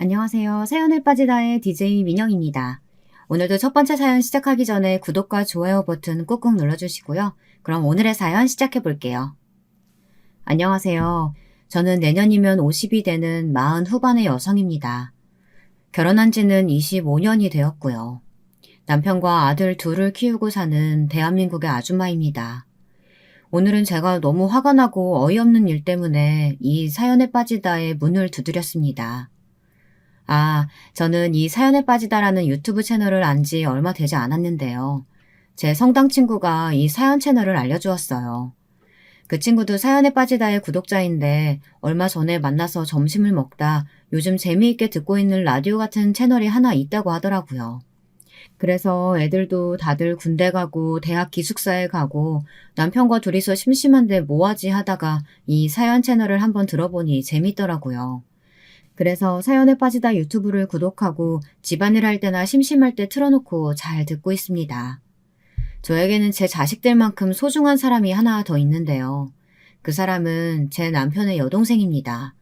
안녕하세요. 사연에 빠지다의 DJ 민영입니다. 오늘도 첫 번째 사연 시작하기 전에 구독과 좋아요 버튼 꾹꾹 눌러주시고요. 그럼 오늘의 사연 시작해 볼게요. 안녕하세요. 저는 내년이면 50이 되는 40 후반의 여성입니다. 결혼한 지는 25년이 되었고요. 남편과 아들 둘을 키우고 사는 대한민국의 아줌마입니다. 오늘은 제가 너무 화가 나고 어이없는 일 때문에 이 사연에 빠지다의 문을 두드렸습니다. 저는 이 사연에 빠지다라는 유튜브 채널을 안 지 얼마 되지 않았는데요. 제 성당 친구가 이 사연 채널을 알려주었어요. 그 친구도 사연에 빠지다의 구독자인데 얼마 전에 만나서 점심을 먹다 요즘 재미있게 듣고 있는 라디오 같은 채널이 하나 있다고 하더라고요. 그래서 애들도 다들 군대 가고 대학 기숙사에 가고 남편과 둘이서 심심한데 뭐하지 하다가 이 사연 채널을 한번 들어보니 재밌더라고요. 그래서 사연에 빠지다 유튜브를 구독하고 집안일 할 때나 심심할 때 틀어놓고 잘 듣고 있습니다. 저에게는 제 자식들만큼 소중한 사람이 하나 더 있는데요. 그 사람은 제 남편의 여동생입니다.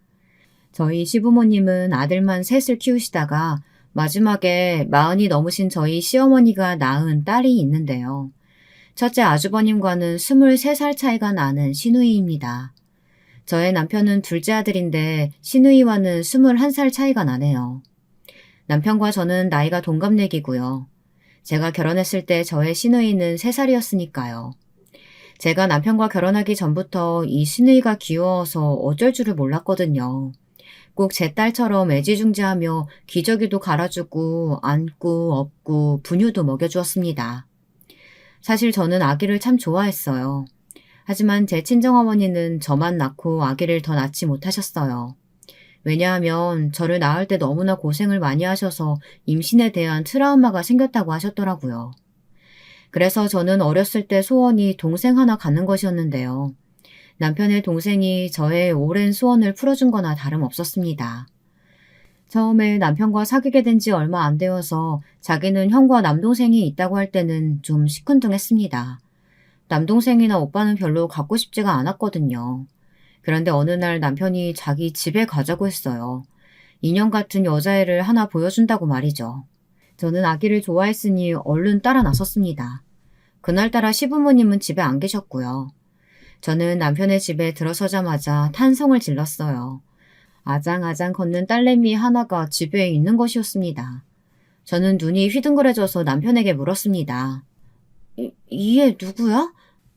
저희 시부모님은 아들만 셋을 키우시다가 마지막에 40이 넘으신 저희 시어머니가 낳은 딸이 있는데요. 첫째 아주버님과는 23살 차이가 나는 시누이입니다. 저의 남편은 둘째 아들인데 시누이와는 21살 차이가 나네요. 남편과 저는 나이가 동갑내기고요. 제가 결혼했을 때 저의 시누이는 3살이었으니까요. 제가 남편과 결혼하기 전부터 이 시누이가 귀여워서 어쩔 줄을 몰랐거든요. 꼭 제 딸처럼 애지중지하며 기저귀도 갈아주고 안고 업고 분유도 먹여주었습니다. 사실 저는 아기를 참 좋아했어요. 하지만 제 친정어머니는 저만 낳고 아기를 더 낳지 못하셨어요. 왜냐하면 저를 낳을 때 너무나 고생을 많이 하셔서 임신에 대한 트라우마가 생겼다고 하셨더라고요. 그래서 저는 어렸을 때 소원이 동생 하나 갖는 것이었는데요. 남편의 동생이 저의 오랜 소원을 풀어준 거나 다름없었습니다. 처음에 남편과 사귀게 된 지 얼마 안 되어서 자기는 형과 남동생이 있다고 할 때는 좀 시큰둥했습니다. 남동생이나 오빠는 별로 갖고 싶지가 않았거든요. 그런데 어느 날 남편이 자기 집에 가자고 했어요. 인형 같은 여자애를 하나 보여준다고 말이죠. 저는 아기를 좋아했으니 얼른 따라 나섰습니다. 그날따라 시부모님은 집에 안 계셨고요. 저는 남편의 집에 들어서자마자 탄성을 질렀어요. 아장아장 걷는 딸내미 하나가 집에 있는 것이었습니다. 저는 눈이 휘둥그레져서 남편에게 물었습니다. 이 애 누구야?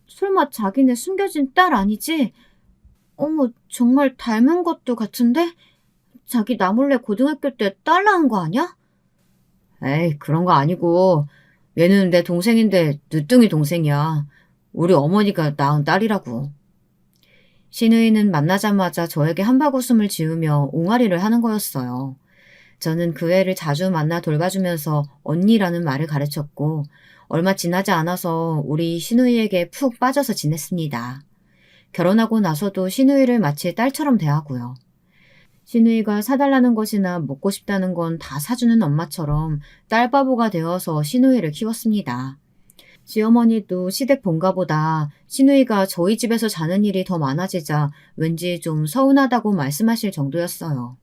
설마 자기네 숨겨진 딸 아니지? 어머, 정말 닮은 것도 같은데? 자기 나 몰래 고등학교 때 딸 낳은 거 아니야? 에이, 그런 거 아니고. 얘는 내 동생인데 늦둥이 동생이야. 우리 어머니가 낳은 딸이라고. 시누이는 만나자마자 저에게 한바구음을 지으며 옹알이를 하는 거였어요. 저는 그 애를 자주 만나 돌봐주면서 언니라는 말을 가르쳤고 얼마 지나지 않아서 우리 시누이에게 푹 빠져서 지냈습니다. 결혼하고 나서도 시누이를 마치 딸처럼 대하고요. 시누이가 사달라는 것이나 먹고 싶다는 건 다 사주는 엄마처럼 딸바보가 되어서 시누이를 키웠습니다. 시어머니도 시댁 본가보다 시누이가 저희 집에서 자는 일이 더 많아지자 왠지 좀 서운하다고 말씀하실 정도였어요.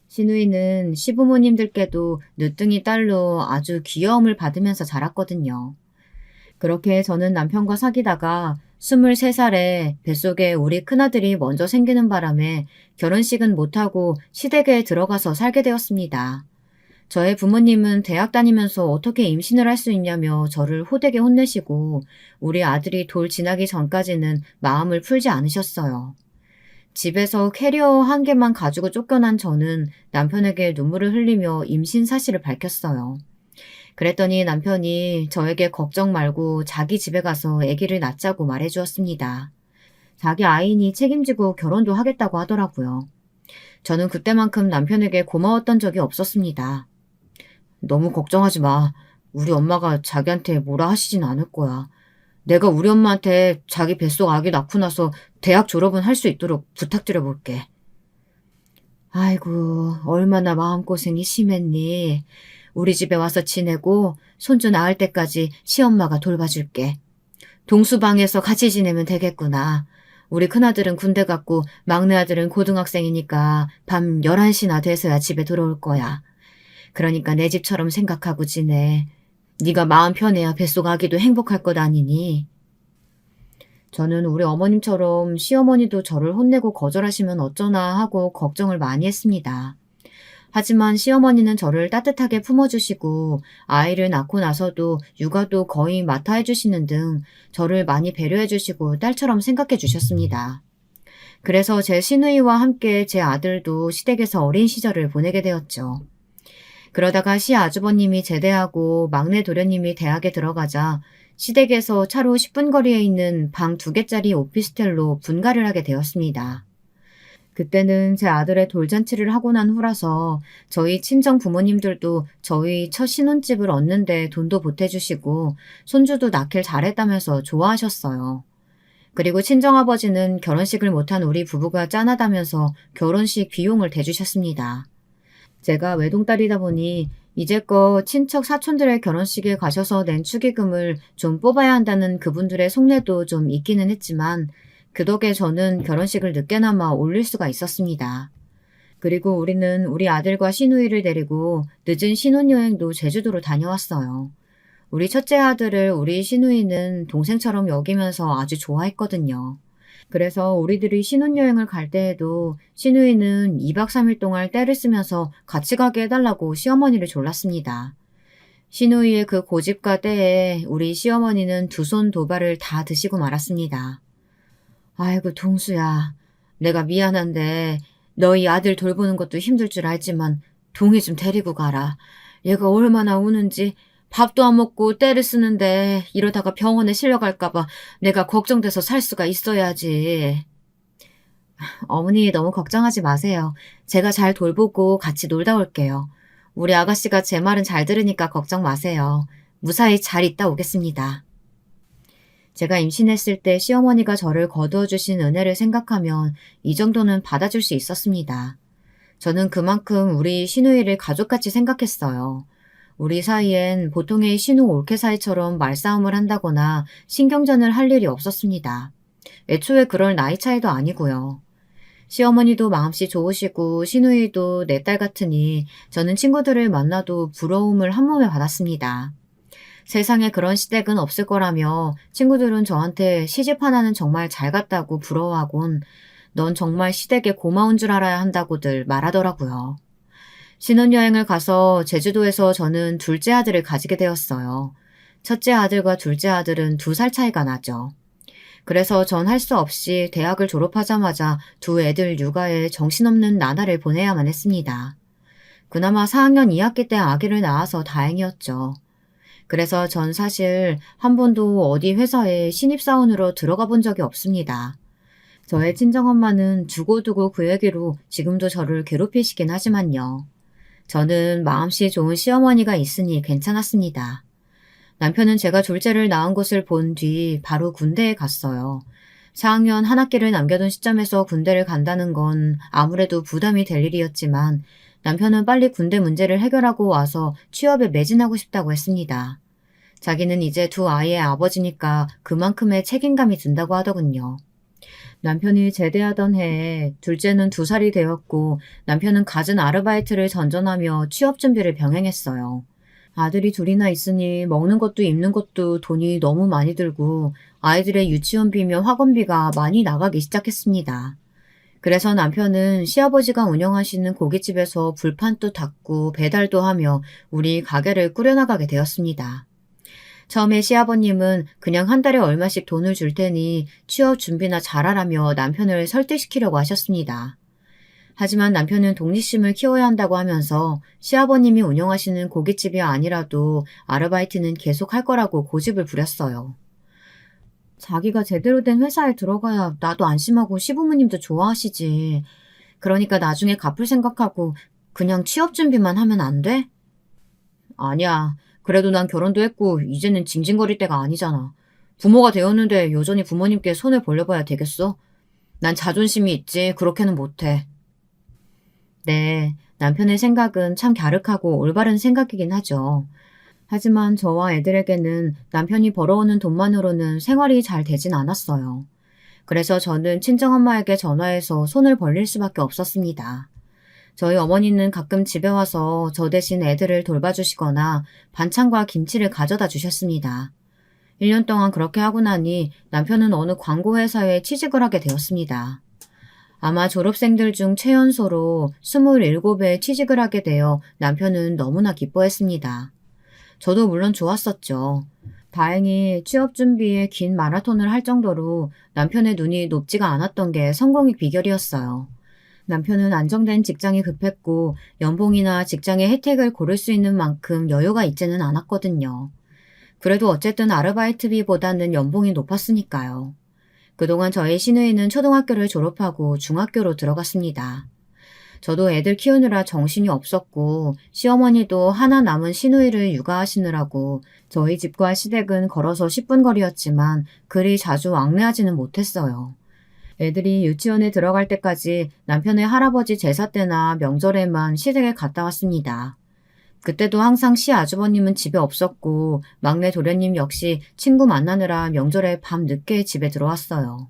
시누이는 시부모님들께도 늦둥이 딸로 아주 귀여움을 받으면서 자랐거든요. 그렇게 저는 남편과 사귀다가 23살에 뱃속에 우리 큰아들이 먼저 생기는 바람에 결혼식은 못하고 시댁에 들어가서 살게 되었습니다. 저의 부모님은 대학 다니면서 어떻게 임신을 할 수 있냐며 저를 호되게 혼내시고 우리 아들이 돌 지나기 전까지는 마음을 풀지 않으셨어요. 집에서 캐리어 한 개만 가지고 쫓겨난 저는 남편에게 눈물을 흘리며 임신 사실을 밝혔어요. 그랬더니 남편이 저에게 걱정 말고 자기 집에 가서 아기를 낳자고 말해주었습니다. 자기 아이니 책임지고 결혼도 하겠다고 하더라고요. 저는 그때만큼 남편에게 고마웠던 적이 없었습니다. 너무 걱정하지 마. 우리 엄마가 자기한테 뭐라 하시진 않을 거야. 내가 우리 엄마한테 자기 뱃속 아기 낳고 나서 대학 졸업은 할 수 있도록 부탁드려 볼게. 아이고, 얼마나 마음고생이 심했니. 우리 집에 와서 지내고 손주 낳을 때까지 시엄마가 돌봐줄게. 동수방에서 같이 지내면 되겠구나. 우리 큰아들은 군대 갔고 막내 아들은 고등학생이니까 밤 11시나 돼서야 집에 들어올 거야. 그러니까 내 집처럼 생각하고 지내. 네가 마음 편해야 뱃속 아기도 행복할 것 아니니. 저는 우리 어머님처럼 시어머니도 저를 혼내고 거절하시면 어쩌나 하고 걱정을 많이 했습니다. 하지만 시어머니는 저를 따뜻하게 품어주시고 아이를 낳고 나서도 육아도 거의 맡아 해주시는 등 저를 많이 배려해주시고 딸처럼 생각해 주셨습니다. 그래서 제 시누이와 함께 제 아들도 시댁에서 어린 시절을 보내게 되었죠. 그러다가 시아주버님이 제대하고 막내 도련님이 대학에 들어가자 시댁에서 차로 10분 거리에 있는 방 2개짜리 오피스텔로 분가를 하게 되었습니다. 그때는 제 아들의 돌잔치를 하고 난 후라서 저희 친정 부모님들도 저희 첫 신혼집을 얻는데 돈도 보태주시고 손주도 낳길 잘했다면서 좋아하셨어요. 그리고 친정아버지는 결혼식을 못한 우리 부부가 짠하다면서 결혼식 비용을 대주셨습니다. 제가 외동딸이다 보니 이제껏 친척 사촌들의 결혼식에 가셔서 낸 축의금을 좀 뽑아야 한다는 그분들의 속내도 좀 있기는 했지만 그 덕에 저는 결혼식을 늦게나마 올릴 수가 있었습니다. 그리고 우리는 우리 아들과 시누이를 데리고 늦은 신혼여행도 제주도로 다녀왔어요. 우리 첫째 아들을 우리 시누이는 동생처럼 여기면서 아주 좋아했거든요. 그래서 우리들이 신혼여행을 갈 때에도 시누이는 2박 3일 동안 떼를 쓰면서 같이 가게 해달라고 시어머니를 졸랐습니다. 시누이의 그 고집과 때에 우리 시어머니는 두 손 두 발을 다 드시고 말았습니다. 아이고 동수야, 내가 미안한데 너희 아들 돌보는 것도 힘들 줄 알지만 동희 좀 데리고 가라. 얘가 얼마나 우는지 밥도 안 먹고 떼를 쓰는데 이러다가 병원에 실려갈까봐 내가 걱정돼서 살 수가 있어야지. 어머니 너무 걱정하지 마세요. 제가 잘 돌보고 같이 놀다 올게요. 우리 아가씨가 제 말은 잘 들으니까 걱정 마세요. 무사히 잘 있다 오겠습니다. 제가 임신했을 때 시어머니가 저를 거두어 주신 은혜를 생각하면 이 정도는 받아줄 수 있었습니다. 저는 그만큼 우리 시누이를 가족같이 생각했어요. 우리 사이엔 보통의 신우 올케 사이처럼 말싸움을 한다거나 신경전을 할 일이 없었습니다. 애초에 그럴 나이 차이도 아니고요. 시어머니도 마음씨 좋으시고 시누이도 내 딸 같으니 저는 친구들을 만나도 부러움을 한 몸에 받았습니다. 세상에 그런 시댁은 없을 거라며 친구들은 저한테 시집 하나는 정말 잘 갔다고 부러워하곤 넌 정말 시댁에 고마운 줄 알아야 한다고들 말하더라고요. 신혼여행을 가서 제주도에서 저는 둘째 아들을 가지게 되었어요. 첫째 아들과 둘째 아들은 2살 차이가 나죠. 그래서 전 할 수 없이 대학을 졸업하자마자 두 애들 육아에 정신없는 나날을 보내야만 했습니다. 그나마 4학년 2학기 때 아기를 낳아서 다행이었죠. 그래서 전 사실 한 번도 어디 회사에 신입사원으로 들어가 본 적이 없습니다. 저의 친정엄마는 두고두고 그 얘기로 지금도 저를 괴롭히시긴 하지만요. 저는 마음씨 좋은 시어머니가 있으니 괜찮았습니다. 남편은 제가 둘째를 낳은 것을 본 뒤 바로 군대에 갔어요. 4학년 한 학기를 남겨둔 시점에서 군대를 간다는 건 아무래도 부담이 될 일이었지만 남편은 빨리 군대 문제를 해결하고 와서 취업에 매진하고 싶다고 했습니다. 자기는 이제 두 아이의 아버지니까 그만큼의 책임감이 든다고 하더군요. 남편이 제대하던 해에 둘째는 2살이 되었고 남편은 갖은 아르바이트를 전전하며 취업 준비를 병행했어요. 아들이 둘이나 있으니 먹는 것도 입는 것도 돈이 너무 많이 들고 아이들의 유치원비며 학원비가 많이 나가기 시작했습니다. 그래서 남편은 시아버지가 운영하시는 고깃집에서 불판도 닦고 배달도 하며 우리 가게를 꾸려나가게 되었습니다. 처음에 시아버님은 그냥 한 달에 얼마씩 돈을 줄 테니 취업 준비나 잘하라며 남편을 설득시키려고 하셨습니다. 하지만 남편은 독립심을 키워야 한다고 하면서 시아버님이 운영하시는 고깃집이 아니라도 아르바이트는 계속 할 거라고 고집을 부렸어요. 자기가 제대로 된 회사에 들어가야 나도 안심하고 시부모님도 좋아하시지. 그러니까 나중에 갚을 생각하고 그냥 취업 준비만 하면 안 돼? 아니야. 그래도 난 결혼도 했고 이제는 징징거릴 때가 아니잖아. 부모가 되었는데 여전히 부모님께 손을 벌려봐야 되겠어? 난 자존심이 있지 그렇게는 못해. 네, 남편의 생각은 참 갸륵하고 올바른 생각이긴 하죠. 하지만 저와 애들에게는 남편이 벌어오는 돈만으로는 생활이 잘 되진 않았어요. 그래서 저는 친정엄마에게 전화해서 손을 벌릴 수밖에 없었습니다. 저희 어머니는 가끔 집에 와서 저 대신 애들을 돌봐주시거나 반찬과 김치를 가져다 주셨습니다. 1년 동안 그렇게 하고 나니 남편은 어느 광고회사에 취직을 하게 되었습니다. 아마 졸업생들 중 최연소로 27에 취직을 하게 되어 남편은 너무나 기뻐했습니다. 저도 물론 좋았었죠. 다행히 취업 준비에 긴 마라톤을 할 정도로 남편의 눈이 높지가 않았던 게 성공의 비결이었어요. 남편은 안정된 직장이 급했고 연봉이나 직장의 혜택을 고를 수 있는 만큼 여유가 있지는 않았거든요. 그래도 어쨌든 아르바이트비보다는 연봉이 높았으니까요. 그동안 저희 시누이는 초등학교를 졸업하고 중학교로 들어갔습니다. 저도 애들 키우느라 정신이 없었고 시어머니도 하나 남은 시누이를 육아하시느라고 저희 집과 시댁은 걸어서 10분 거리였지만 그리 자주 왕래하지는 못했어요. 애들이 유치원에 들어갈 때까지 남편의 할아버지 제사 때나 명절에만 시댁에 갔다 왔습니다. 그때도 항상 시아주버님은 집에 없었고 막내 도련님 역시 친구 만나느라 명절에 밤 늦게 집에 들어왔어요.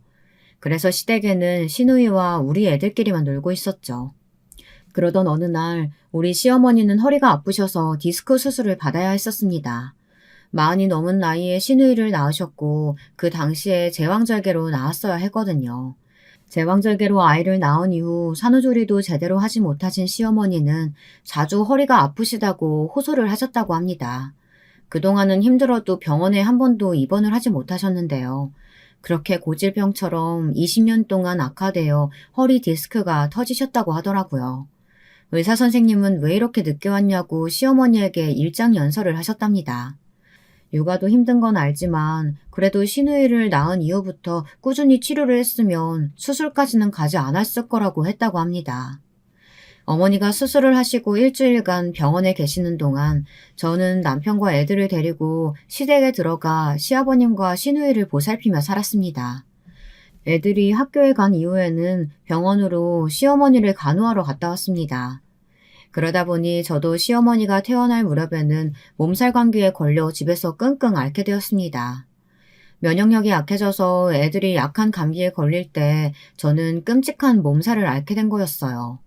그래서 시댁에는 시누이와 우리 애들끼리만 놀고 있었죠. 그러던 어느 날 우리 시어머니는 허리가 아프셔서 디스크 수술을 받아야 했었습니다. 40이 넘은 나이에 시누이를 낳으셨고 그 당시에 제왕절개로 낳았어야 했거든요. 제왕절개로 아이를 낳은 이후 산후조리도 제대로 하지 못하신 시어머니는 자주 허리가 아프시다고 호소를 하셨다고 합니다. 그동안은 힘들어도 병원에 한 번도 입원을 하지 못하셨는데요. 그렇게 고질병처럼 20년 동안 악화되어 허리 디스크가 터지셨다고 하더라고요. 의사 선생님은 왜 이렇게 늦게 왔냐고 시어머니에게 일장연설을 하셨답니다. 육아도 힘든 건 알지만 그래도 시누이를 낳은 이후부터 꾸준히 치료를 했으면 수술까지는 가지 않았을 거라고 했다고 합니다. 어머니가 수술을 하시고 일주일간 병원에 계시는 동안 저는 남편과 애들을 데리고 시댁에 들어가 시아버님과 시누이를 보살피며 살았습니다. 애들이 학교에 간 이후에는 병원으로 시어머니를 간호하러 갔다 왔습니다. 그러다 보니 저도 시어머니가 퇴원할 무렵에는 몸살 감기에 걸려 집에서 끙끙 앓게 되었습니다. 면역력이 약해져서 애들이 약한 감기에 걸릴 때 저는 끔찍한 몸살을 앓게 된 거였어요.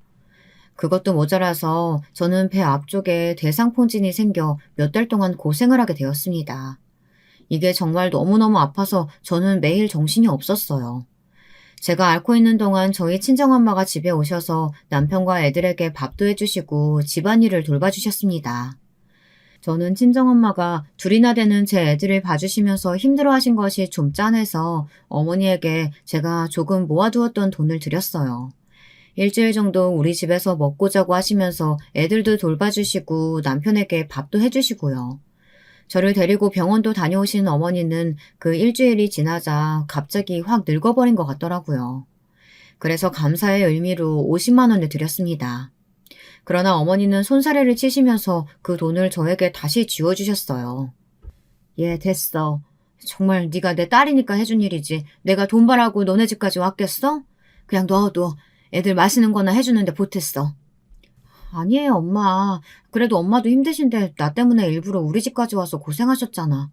그것도 모자라서 저는 배 앞쪽에 대상포진이 생겨 몇 달 동안 고생을 하게 되었습니다. 이게 정말 너무너무 아파서 저는 매일 정신이 없었어요. 제가 앓고 있는 동안 저희 친정엄마가 집에 오셔서 남편과 애들에게 밥도 해주시고 집안일을 돌봐주셨습니다. 저는 친정엄마가 둘이나 되는 제 애들을 봐주시면서 힘들어하신 것이 좀 짠해서 어머니에게 제가 조금 모아두었던 돈을 드렸어요. 일주일 정도 우리 집에서 먹고 자고 하시면서 애들도 돌봐주시고 남편에게 밥도 해주시고요. 저를 데리고 병원도 다녀오신 어머니는 그 일주일이 지나자 갑자기 확 늙어버린 것 같더라고요. 그래서 감사의 의미로 50만 원을 드렸습니다. 그러나 어머니는 손사래를 치시면서 그 돈을 저에게 다시 쥐어주셨어요. 예, 됐어. 정말 네가 내 딸이니까 해준 일이지. 내가 돈 벌라고 너네 집까지 왔겠어? 그냥 놔둬. 애들 마시는 거나 해주는데 보탰어. 아니에요, 엄마. 그래도 엄마도 힘드신데 나 때문에 일부러 우리 집까지 와서 고생하셨잖아.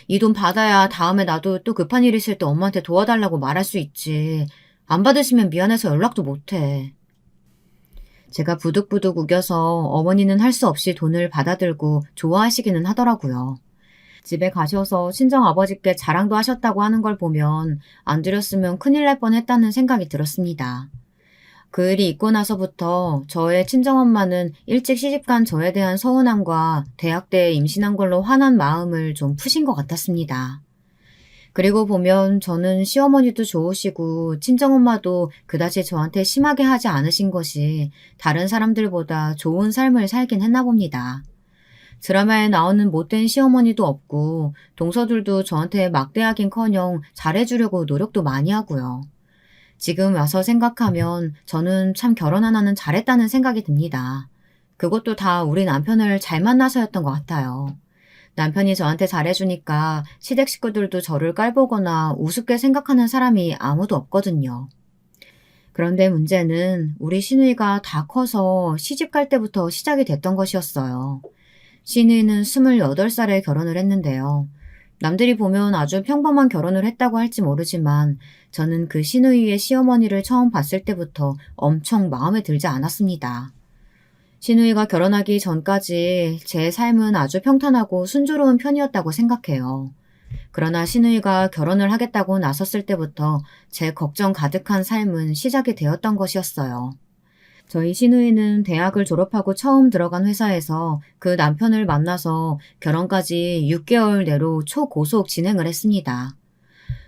이 돈 받아야 다음에 나도 또 급한 일 있을 때 엄마한테 도와달라고 말할 수 있지. 안 받으시면 미안해서 연락도 못해. 제가 부득부득 우겨서 어머니는 할 수 없이 돈을 받아들고 좋아하시기는 하더라고요. 집에 가셔서 친정아버지께 자랑도 하셨다고 하는 걸 보면 안 드렸으면 큰일 날 뻔했다는 생각이 들었습니다. 그 일이 있고 나서부터 저의 친정엄마는 일찍 시집간 저에 대한 서운함과 대학 때 임신한 걸로 화난 마음을 좀 푸신 것 같았습니다. 그리고 보면 저는 시어머니도 좋으시고 친정엄마도 그다지 저한테 심하게 하지 않으신 것이 다른 사람들보다 좋은 삶을 살긴 했나 봅니다. 드라마에 나오는 못된 시어머니도 없고 동서들도 저한테 막대하긴커녕 잘해주려고 노력도 많이 하고요. 지금 와서 생각하면 저는 참 결혼 하나는 잘했다는 생각이 듭니다. 그것도 다 우리 남편을 잘 만나서였던 것 같아요. 남편이 저한테 잘해주니까 시댁 식구들도 저를 깔보거나 우습게 생각하는 사람이 아무도 없거든요. 그런데 문제는 우리 시누이가 다 커서 시집갈 때부터 시작이 됐던 것이었어요. 시누이는 28살에 결혼을 했는데요. 남들이 보면 아주 평범한 결혼을 했다고 할지 모르지만 저는 그 시누이의 시어머니를 처음 봤을 때부터 엄청 마음에 들지 않았습니다. 시누이가 결혼하기 전까지 제 삶은 아주 평탄하고 순조로운 편이었다고 생각해요. 그러나 시누이가 결혼을 하겠다고 나섰을 때부터 제 걱정 가득한 삶은 시작이 되었던 것이었어요. 저희 시누이는 대학을 졸업하고 처음 들어간 회사에서 그 남편을 만나서 결혼까지 6개월 내로 초고속 진행을 했습니다.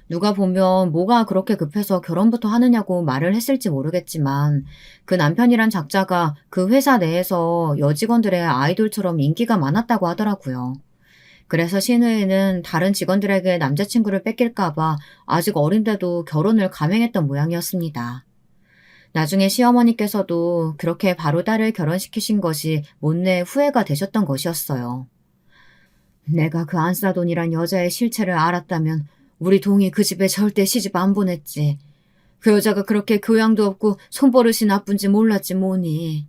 누가 보면 뭐가 그렇게 급해서 결혼부터 하느냐고 말을 했을지 모르겠지만 그 남편이란 작자가 그 회사 내에서 여직원들의 아이돌처럼 인기가 많았다고 하더라고요. 그래서 시누이는 다른 직원들에게 남자친구를 뺏길까봐 아직 어린데도 결혼을 감행했던 모양이었습니다. 나중에 시어머니께서도 그렇게 바로 딸을 결혼시키신 것이 못내 후회가 되셨던 것이었어요. 내가 그 안싸돈이란 여자의 실체를 알았다면 우리 동이 그 집에 절대 시집 안 보냈지. 그 여자가 그렇게 교양도 없고 손버릇이 나쁜지 몰랐지 뭐니.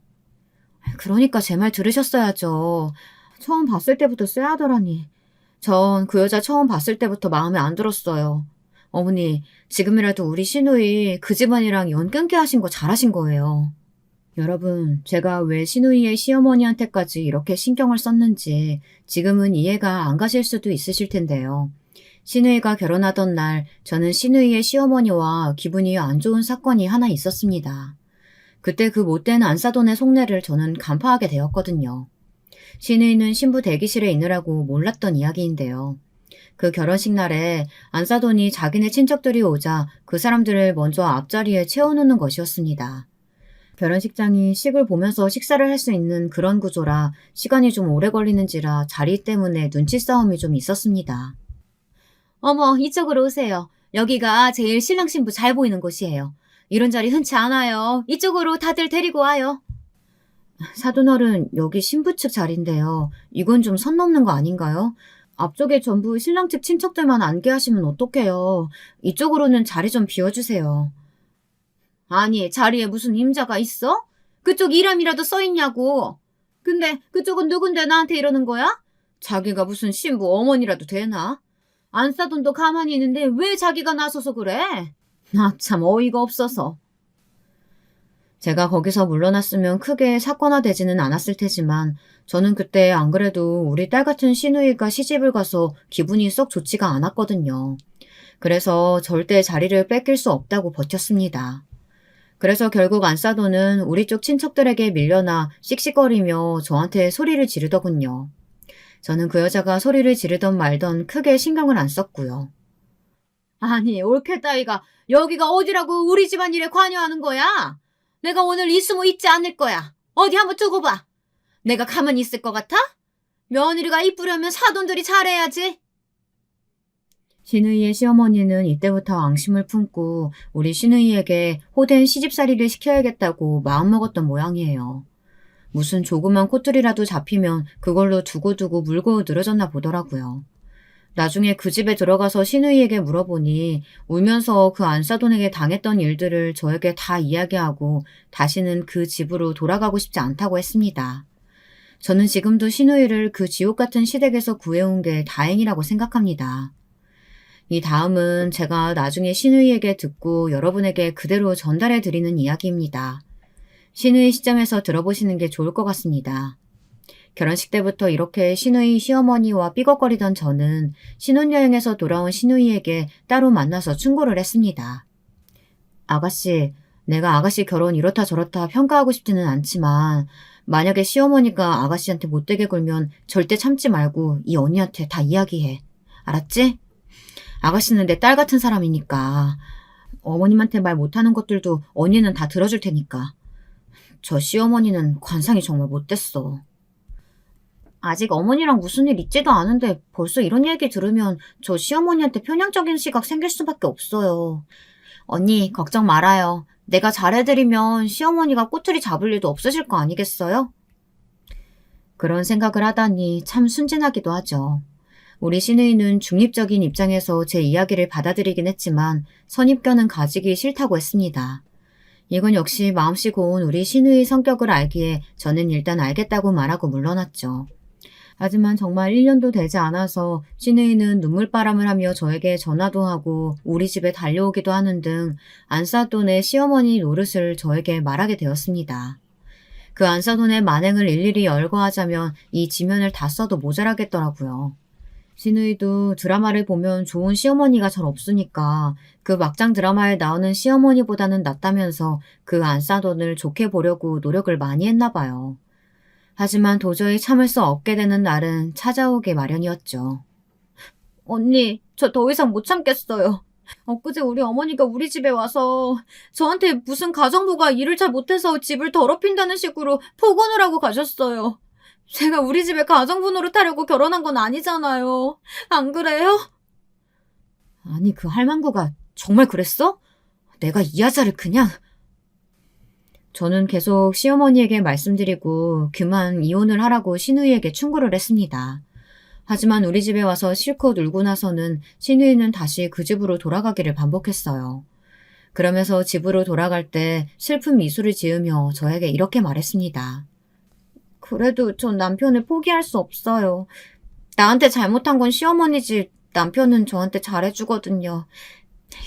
그러니까 제 말 들으셨어야죠. 처음 봤을 때부터 쎄하더라니. 전 그 여자 처음 봤을 때부터 마음에 안 들었어요. 어머니, 지금이라도 우리 시누이 그 집안이랑 연 끊게 하신 거 잘하신 거예요. 여러분, 제가 왜 시누이의 시어머니한테까지 이렇게 신경을 썼는지 지금은 이해가 안 가실 수도 있으실 텐데요. 시누이가 결혼하던 날 저는 시누이의 시어머니와 기분이 안 좋은 사건이 하나 있었습니다. 그때 그 못된 안사돈의 속내를 저는 간파하게 되었거든요. 시누이는 신부 대기실에 있느라고 몰랐던 이야기인데요. 그 결혼식 날에 안사돈이 자기네 친척들이 오자 그 사람들을 먼저 앞자리에 채워놓는 것이었습니다. 결혼식장이 식을 보면서 식사를 할 수 있는 그런 구조라 시간이 좀 오래 걸리는지라 자리 때문에 눈치 싸움이 좀 있었습니다. 어머, 이쪽으로 오세요. 여기가 제일 신랑 신부 잘 보이는 곳이에요. 이런 자리 흔치 않아요. 이쪽으로 다들 데리고 와요. 사돈어른, 여기 신부 측 자리인데요. 이건 좀 선 넘는 거 아닌가요? 앞쪽에 전부 신랑 측 친척들만 앉게 하시면 어떡해요. 이쪽으로는 자리 좀 비워주세요. 아니, 자리에 무슨 임자가 있어? 그쪽 이름이라도 써있냐고. 근데 그쪽은 누군데 나한테 이러는 거야? 자기가 무슨 신부 어머니라도 되나? 안사돈도 가만히 있는데 왜 자기가 나서서 그래? 나 참 어이가 없어서. 제가 거기서 물러났으면 크게 사건화되지는 않았을 테지만 저는 그때 안 그래도 우리 딸 같은 시누이가 시집을 가서 기분이 썩 좋지가 않았거든요. 그래서 절대 자리를 뺏길 수 없다고 버텼습니다. 그래서 결국 안사돈은 우리 쪽 친척들에게 밀려나 씩씩거리며 저한테 소리를 지르더군요. 저는 그 여자가 소리를 지르던 말던 크게 신경을 안 썼고요. 아니, 올케 따위가 여기가 어디라고 우리 집안 일에 관여하는 거야? 내가 오늘 있으면 있지 않을 거야. 어디 한번 두고 봐. 내가 가만히 있을 것 같아? 며느리가 이쁘려면 사돈들이 잘해야지. 시누이의 시어머니는 이때부터 앙심을 품고 우리 시누이에게 호된 시집살이를 시켜야겠다고 마음먹었던 모양이에요. 무슨 조그만 코털이라도 잡히면 그걸로 두고두고 물고 늘어졌나 보더라고요. 나중에 그 집에 들어가서 시누이에게 물어보니 울면서 그 안사돈에게 당했던 일들을 저에게 다 이야기하고 다시는 그 집으로 돌아가고 싶지 않다고 했습니다. 저는 지금도 시누이를 그 지옥 같은 시댁에서 구해온 게 다행이라고 생각합니다. 이 다음은 제가 나중에 시누이에게 듣고 여러분에게 그대로 전달해 드리는 이야기입니다. 시누이 시점에서 들어보시는 게 좋을 것 같습니다. 결혼식 때부터 이렇게 시누이 시어머니와 삐걱거리던 저는 신혼여행에서 돌아온 시누이에게 따로 만나서 충고를 했습니다. 아가씨, 내가 아가씨 결혼 이렇다 저렇다 평가하고 싶지는 않지만 만약에 시어머니가 아가씨한테 못되게 굴면 절대 참지 말고 이 언니한테 다 이야기해. 알았지? 아가씨는 내 딸 같은 사람이니까 어머님한테 말 못하는 것들도 언니는 다 들어줄 테니까. 저 시어머니는 관상이 정말 못됐어. 아직 어머니랑 무슨 일 있지도 않은데 벌써 이런 얘기 들으면 저 시어머니한테 편향적인 시각 생길 수밖에 없어요. 언니, 걱정 말아요. 내가 잘해드리면 시어머니가 꼬투리 잡을 일도 없으실 거 아니겠어요? 그런 생각을 하다니 참 순진하기도 하죠. 우리 시누이는 중립적인 입장에서 제 이야기를 받아들이긴 했지만 선입견은 가지기 싫다고 했습니다. 이건 역시 마음씨 고운 우리 시누이 성격을 알기에 저는 일단 알겠다고 말하고 물러났죠. 하지만 정말 1년도 되지 않아서 시누이는 눈물바람을 하며 저에게 전화도 하고 우리 집에 달려오기도 하는 등 안사돈의 시어머니 노릇을 저에게 말하게 되었습니다. 그 안사돈의 만행을 일일이 열거하자면 이 지면을 다 써도 모자라겠더라고요. 시누이도 드라마를 보면 좋은 시어머니가 잘 없으니까 그 막장 드라마에 나오는 시어머니보다는 낫다면서 그 안사돈을 좋게 보려고 노력을 많이 했나 봐요. 하지만 도저히 참을 수 없게 되는 날은 찾아오게 마련이었죠. 언니, 저 더 이상 못 참겠어요. 엊그제 우리 어머니가 우리 집에 와서 저한테 무슨 가정부가 일을 잘 못해서 집을 더럽힌다는 식으로 폭언을 하고 가셨어요. 제가 우리 집에 가정부 노릇하려고 결혼한 건 아니잖아요. 안 그래요? 아니, 그 할망구가 정말 그랬어? 내가 이 여자를 그냥... 저는 계속 시어머니에게 말씀드리고 그만 이혼을 하라고 시누이에게 충고를 했습니다. 하지만 우리 집에 와서 실컷 울고 나서는 시누이는 다시 그 집으로 돌아가기를 반복했어요. 그러면서 집으로 돌아갈 때 슬픈 미소를 지으며 저에게 이렇게 말했습니다. 그래도 전 남편을 포기할 수 없어요. 나한테 잘못한 건 시어머니지 남편은 저한테 잘해주거든요.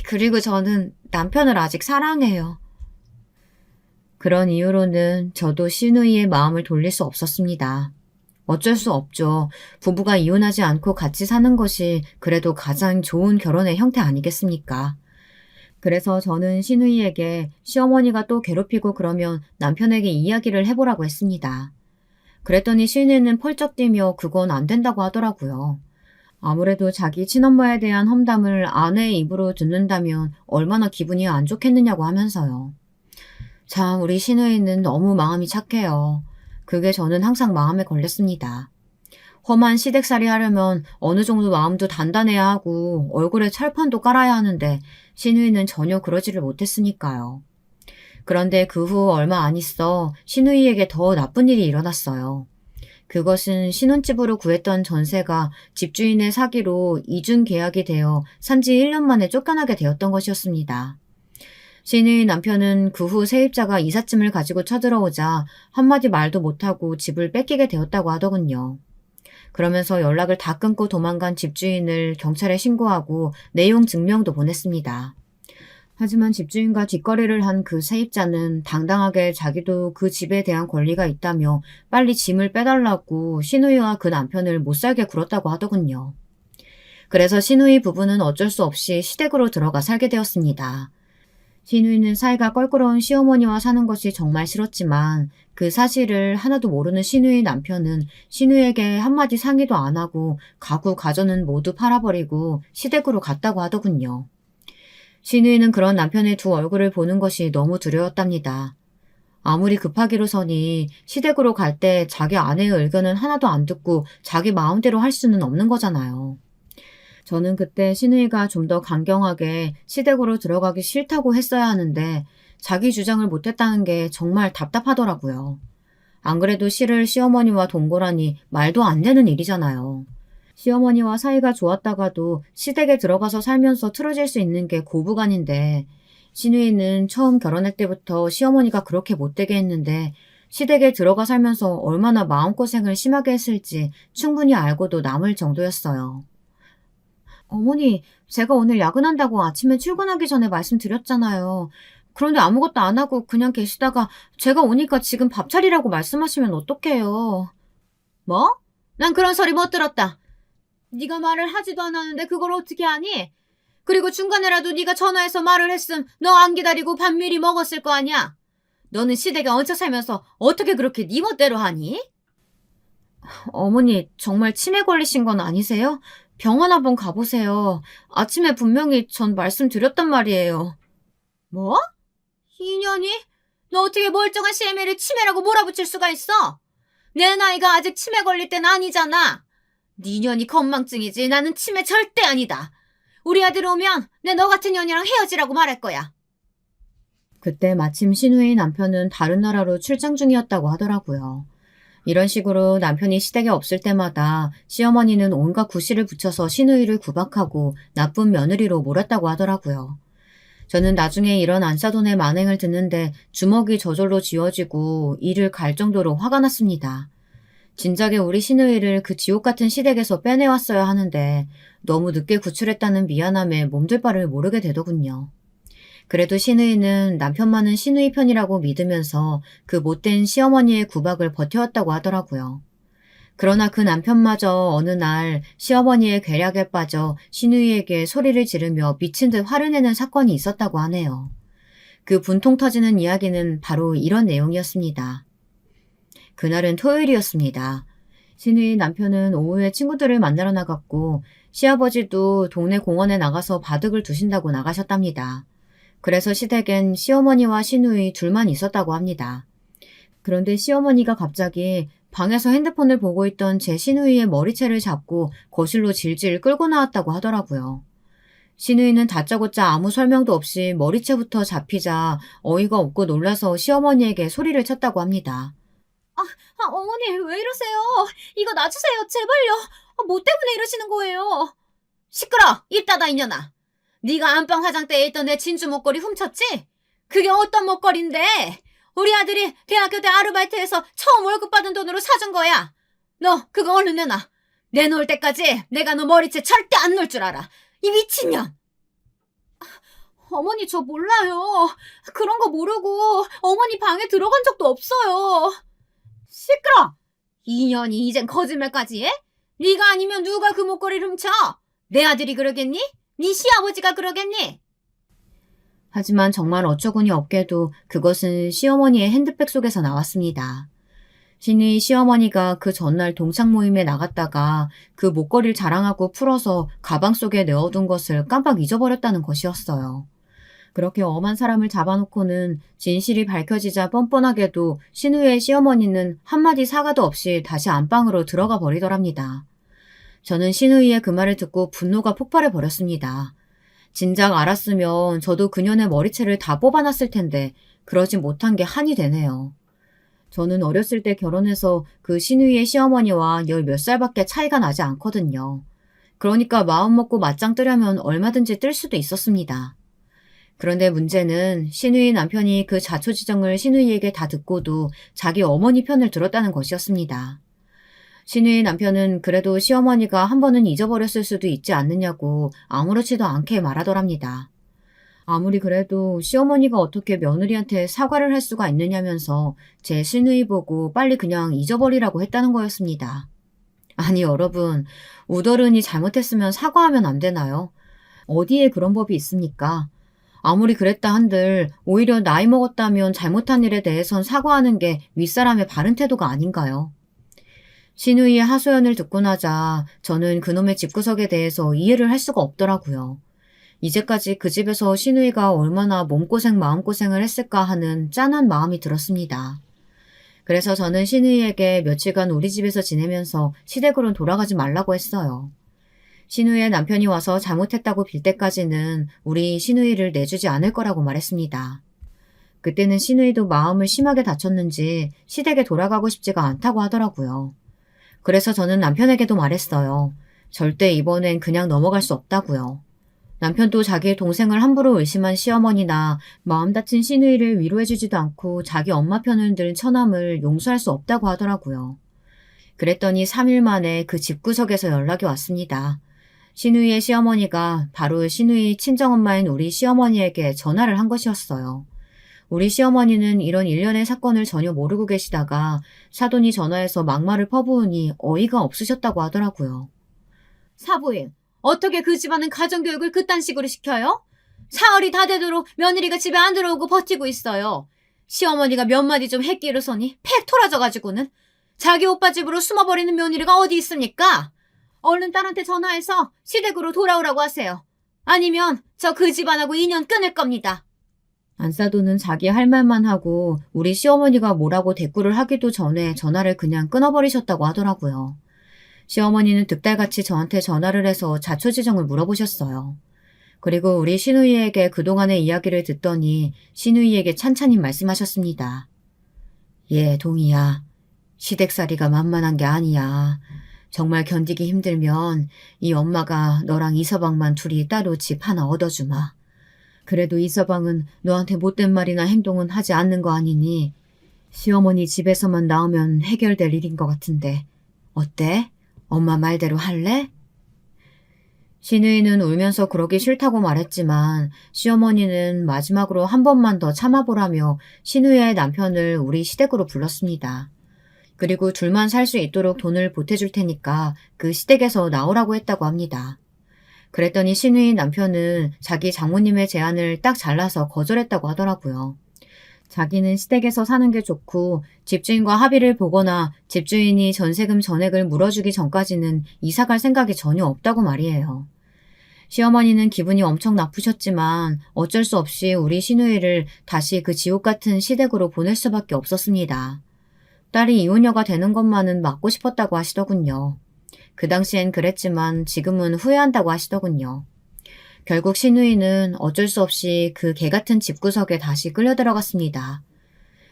그리고 저는 남편을 아직 사랑해요. 그런 이유로는 저도 시누이의 마음을 돌릴 수 없었습니다. 어쩔 수 없죠. 부부가 이혼하지 않고 같이 사는 것이 그래도 가장 좋은 결혼의 형태 아니겠습니까? 그래서 저는 시누이에게 시어머니가 또 괴롭히고 그러면 남편에게 이야기를 해보라고 했습니다. 그랬더니 시누이는 펄쩍 뛰며 그건 안 된다고 하더라고요. 아무래도 자기 친엄마에 대한 험담을 아내의 입으로 듣는다면 얼마나 기분이 안 좋겠느냐고 하면서요. 참, 우리 시누이는 너무 마음이 착해요. 그게 저는 항상 마음에 걸렸습니다. 험한 시댁살이 하려면 어느 정도 마음도 단단해야 하고 얼굴에 철판도 깔아야 하는데 시누이는 전혀 그러지를 못했으니까요. 그런데 그 후 얼마 안 있어 시누이에게 더 나쁜 일이 일어났어요. 그것은 신혼집으로 구했던 전세가 집주인의 사기로 이중 계약이 되어 산지 1년 만에 쫓겨나게 되었던 것이었습니다. 시누이 남편은 그 후 세입자가 이삿짐을 가지고 쳐들어오자 한마디 말도 못하고 집을 뺏기게 되었다고 하더군요. 그러면서 연락을 다 끊고 도망간 집주인을 경찰에 신고하고 내용 증명도 보냈습니다. 하지만 집주인과 뒷거래를 한 그 세입자는 당당하게 자기도 그 집에 대한 권리가 있다며 빨리 짐을 빼달라고 시누이와 그 남편을 못살게 굴었다고 하더군요. 그래서 시누이 부부는 어쩔 수 없이 시댁으로 들어가 살게 되었습니다. 시누이는 사이가 껄끄러운 시어머니와 사는 것이 정말 싫었지만 그 사실을 하나도 모르는 시누이 남편은 시누이에게 한마디 상의도 안 하고 가구 가전은 모두 팔아버리고 시댁으로 갔다고 하더군요. 시누이는 그런 남편의 두 얼굴을 보는 것이 너무 두려웠답니다. 아무리 급하기로서니 시댁으로 갈 때 자기 아내의 의견은 하나도 안 듣고 자기 마음대로 할 수는 없는 거잖아요. 저는 그때 시누이가 좀 더 강경하게 시댁으로 들어가기 싫다고 했어야 하는데 자기 주장을 못했다는 게 정말 답답하더라고요. 안 그래도 시를 시어머니와 동거라니 말도 안 되는 일이잖아요. 시어머니와 사이가 좋았다가도 시댁에 들어가서 살면서 틀어질 수 있는 게 고부간인데 시누이는 처음 결혼할 때부터 시어머니가 그렇게 못되게 했는데 시댁에 들어가 살면서 얼마나 마음고생을 심하게 했을지 충분히 알고도 남을 정도였어요. 어머니, 제가 오늘 야근한다고 아침에 출근하기 전에 말씀드렸잖아요. 그런데 아무것도 안 하고 그냥 계시다가 제가 오니까 지금 밥 차리라고 말씀하시면 어떡해요. 뭐? 난 그런 소리 못 들었다. 네가 말을 하지도 않았는데 그걸 어떻게 하니? 그리고 중간에라도 네가 전화해서 말을 했음 너 안 기다리고 밥 미리 먹었을 거 아니야? 너는 시댁에 얹혀 살면서 어떻게 그렇게 네 멋대로 하니? 어머니, 정말 치매 걸리신 건 아니세요? 병원 한번 가보세요. 아침에 분명히 전 말씀드렸단 말이에요. 뭐? 이년이? 너 어떻게 멀쩡한 시애미를 치매라고 몰아붙일 수가 있어? 내 나이가 아직 치매 걸릴 땐 아니잖아. 네 년이 건망증이지 나는 치매 절대 아니다. 우리 아들 오면 내 너 같은 년이랑 헤어지라고 말할 거야. 그때 마침 신우의 남편은 다른 나라로 출장 중이었다고 하더라고요. 이런 식으로 남편이 시댁에 없을 때마다 시어머니는 온갖 구실을 붙여서 시누이를 구박하고 나쁜 며느리로 몰았다고 하더라고요. 저는 나중에 이런 안사돈의 만행을 듣는데 주먹이 저절로 쥐어지고 이를 갈 정도로 화가 났습니다. 진작에 우리 시누이를 그 지옥 같은 시댁에서 빼내왔어야 하는데 너무 늦게 구출했다는 미안함에 몸둘 바를 모르게 되더군요. 그래도 시누이는 남편만은 시누이 편이라고 믿으면서 그 못된 시어머니의 구박을 버텨왔다고 하더라고요. 그러나 그 남편마저 어느 날 시어머니의 괴략에 빠져 시누이에게 소리를 지르며 미친 듯 화를 내는 사건이 있었다고 하네요. 그 분통 터지는 이야기는 바로 이런 내용이었습니다. 그날은 토요일이었습니다. 시누이 남편은 오후에 친구들을 만나러 나갔고 시아버지도 동네 공원에 나가서 바둑을 두신다고 나가셨답니다. 그래서 시댁엔 시어머니와 시누이 둘만 있었다고 합니다. 그런데 시어머니가 갑자기 방에서 핸드폰을 보고 있던 제 시누이의 머리채를 잡고 거실로 질질 끌고 나왔다고 하더라고요. 시누이는 다짜고짜 아무 설명도 없이 머리채부터 잡히자 어이가 없고 놀라서 시어머니에게 소리를 쳤다고 합니다. 어머니, 왜 이러세요? 이거 놔주세요, 제발요. 뭐 때문에 이러시는 거예요? 시끄러! 입 닫아, 이년아. 네가 안방 화장대에 있던 내 진주 목걸이 훔쳤지? 그게 어떤 목걸인데? 우리 아들이 대학교 때 아르바이트해서 처음 월급 받은 돈으로 사준 거야. 너 그거 얼른 내놔. 내놓을 때까지 내가 너 머리채 절대 안 놓을 줄 알아. 이 미친년. 어머니, 저 몰라요. 그런 거 모르고 어머니 방에 들어간 적도 없어요. 시끄러! 이 년이 이젠 거짓말까지 해? 네가 아니면 누가 그 목걸이를 훔쳐? 내 아들이 그러겠니? 네 시아버지가 그러겠니? 하지만 정말 어처구니 없게도 그것은 시어머니의 핸드백 속에서 나왔습니다. 신의 시어머니가 그 전날 동창 모임에 나갔다가 그 목걸이를 자랑하고 풀어서 가방 속에 넣어둔 것을 깜빡 잊어버렸다는 것이었어요. 그렇게 엄한 사람을 잡아놓고는 진실이 밝혀지자 뻔뻔하게도 신우의 시어머니는 한마디 사과도 없이 다시 안방으로 들어가 버리더랍니다. 저는 신우이의 그 말을 듣고 분노가 폭발해 버렸습니다. 진작 알았으면 저도 그년의 머리채를 다 뽑아놨을 텐데 그러지 못한 게 한이 되네요. 저는 어렸을 때 결혼해서 그 신우이의 시어머니와 10몇 살밖에 차이가 나지 않거든요. 그러니까 마음 먹고 맞짱 뜨려면 얼마든지 뜰 수도 있었습니다. 그런데 문제는 시누이 남편이 그 자초지정을 시누이에게 다 듣고도 자기 어머니 편을 들었다는 것이었습니다. 시누이 남편은 그래도 시어머니가 한 번은 잊어버렸을 수도 있지 않느냐고 아무렇지도 않게 말하더랍니다. 아무리 그래도 시어머니가 어떻게 며느리한테 사과를 할 수가 있느냐면서 제 시누이 보고 빨리 그냥 잊어버리라고 했다는 거였습니다. 아니 여러분, 우더른이 잘못했으면 사과하면 안 되나요? 어디에 그런 법이 있습니까? 아무리 그랬다 한들 오히려 나이 먹었다면 잘못한 일에 대해선 사과하는 게 윗사람의 바른 태도가 아닌가요? 시누이의 하소연을 듣고 나자 저는 그놈의 집구석에 대해서 이해를 할 수가 없더라고요. 이제까지 그 집에서 시누이가 얼마나 몸고생 마음고생을 했을까 하는 짠한 마음이 들었습니다. 그래서 저는 시누이에게 며칠간 우리 집에서 지내면서 시댁으로 돌아가지 말라고 했어요. 시누이의 남편이 와서 잘못했다고 빌 때까지는 우리 시누이를 내주지 않을 거라고 말했습니다. 그때는 시누이도 마음을 심하게 다쳤는지 시댁에 돌아가고 싶지가 않다고 하더라고요. 그래서 저는 남편에게도 말했어요. 절대 이번엔 그냥 넘어갈 수 없다고요. 남편도 자기의 동생을 함부로 의심한 시어머니나 마음 다친 시누이를 위로해주지도 않고 자기 엄마 편을 든 처남을 용서할 수 없다고 하더라고요. 그랬더니 3일 만에 그 집구석에서 연락이 왔습니다. 시누이의 시어머니가 바로 시누이 친정엄마인 우리 시어머니에게 전화를 한 것이었어요. 우리 시어머니는 이런 일련의 사건을 전혀 모르고 계시다가 사돈이 전화해서 막말을 퍼부으니 어이가 없으셨다고 하더라고요. 사부인, 어떻게 그 집안은 가정교육을 그딴 식으로 시켜요? 사흘이 다 되도록 며느리가 집에 안 들어오고 버티고 있어요. 시어머니가 몇 마디 좀 했기로서니 팩 토라져가지고는 자기 오빠 집으로 숨어버리는 며느리가 어디 있습니까? 얼른 딸한테 전화해서 시댁으로 돌아오라고 하세요. 아니면 저 그 집안하고 인연 끊을 겁니다. 안사도는 자기 할 말만 하고 우리 시어머니가 뭐라고 대꾸를 하기도 전에 전화를 그냥 끊어버리셨다고 하더라고요. 시어머니는 득달같이 저한테 전화를 해서 자초지정을 물어보셨어요. 그리고 우리 시누이에게 그동안의 이야기를 듣더니 시누이에게 찬찬히 말씀하셨습니다. 예, 동희야. 시댁살이가 만만한 게 아니야. 정말 견디기 힘들면 이 엄마가 너랑 이서방만 둘이 따로 집 하나 얻어주마. 그래도 이서방은 너한테 못된 말이나 행동은 하지 않는 거 아니니 시어머니 집에서만 나오면 해결될 일인 것 같은데 어때? 엄마 말대로 할래? 신우이는 울면서 그러기 싫다고 말했지만 시어머니는 마지막으로 한 번만 더 참아보라며 신우이의 남편을 우리 시댁으로 불렀습니다. 그리고 둘만 살 수 있도록 돈을 보태줄 테니까 그 시댁에서 나오라고 했다고 합니다. 그랬더니 신우이 남편은 자기 장모님의 제안을 딱 잘라서 거절했다고 하더라고요. 자기는 시댁에서 사는 게 좋고 집주인과 합의를 보거나 집주인이 전세금 전액을 물어주기 전까지는 이사갈 생각이 전혀 없다고 말이에요. 시어머니는 기분이 엄청 나쁘셨지만 어쩔 수 없이 우리 시누이를 다시 그 지옥 같은 시댁으로 보낼 수밖에 없었습니다. 딸이 이혼녀가 되는 것만은 막고 싶었다고 하시더군요. 그 당시엔 그랬지만 지금은 후회한다고 하시더군요. 결국 시누이는 어쩔 수 없이 그 개같은 집구석에 다시 끌려 들어갔습니다.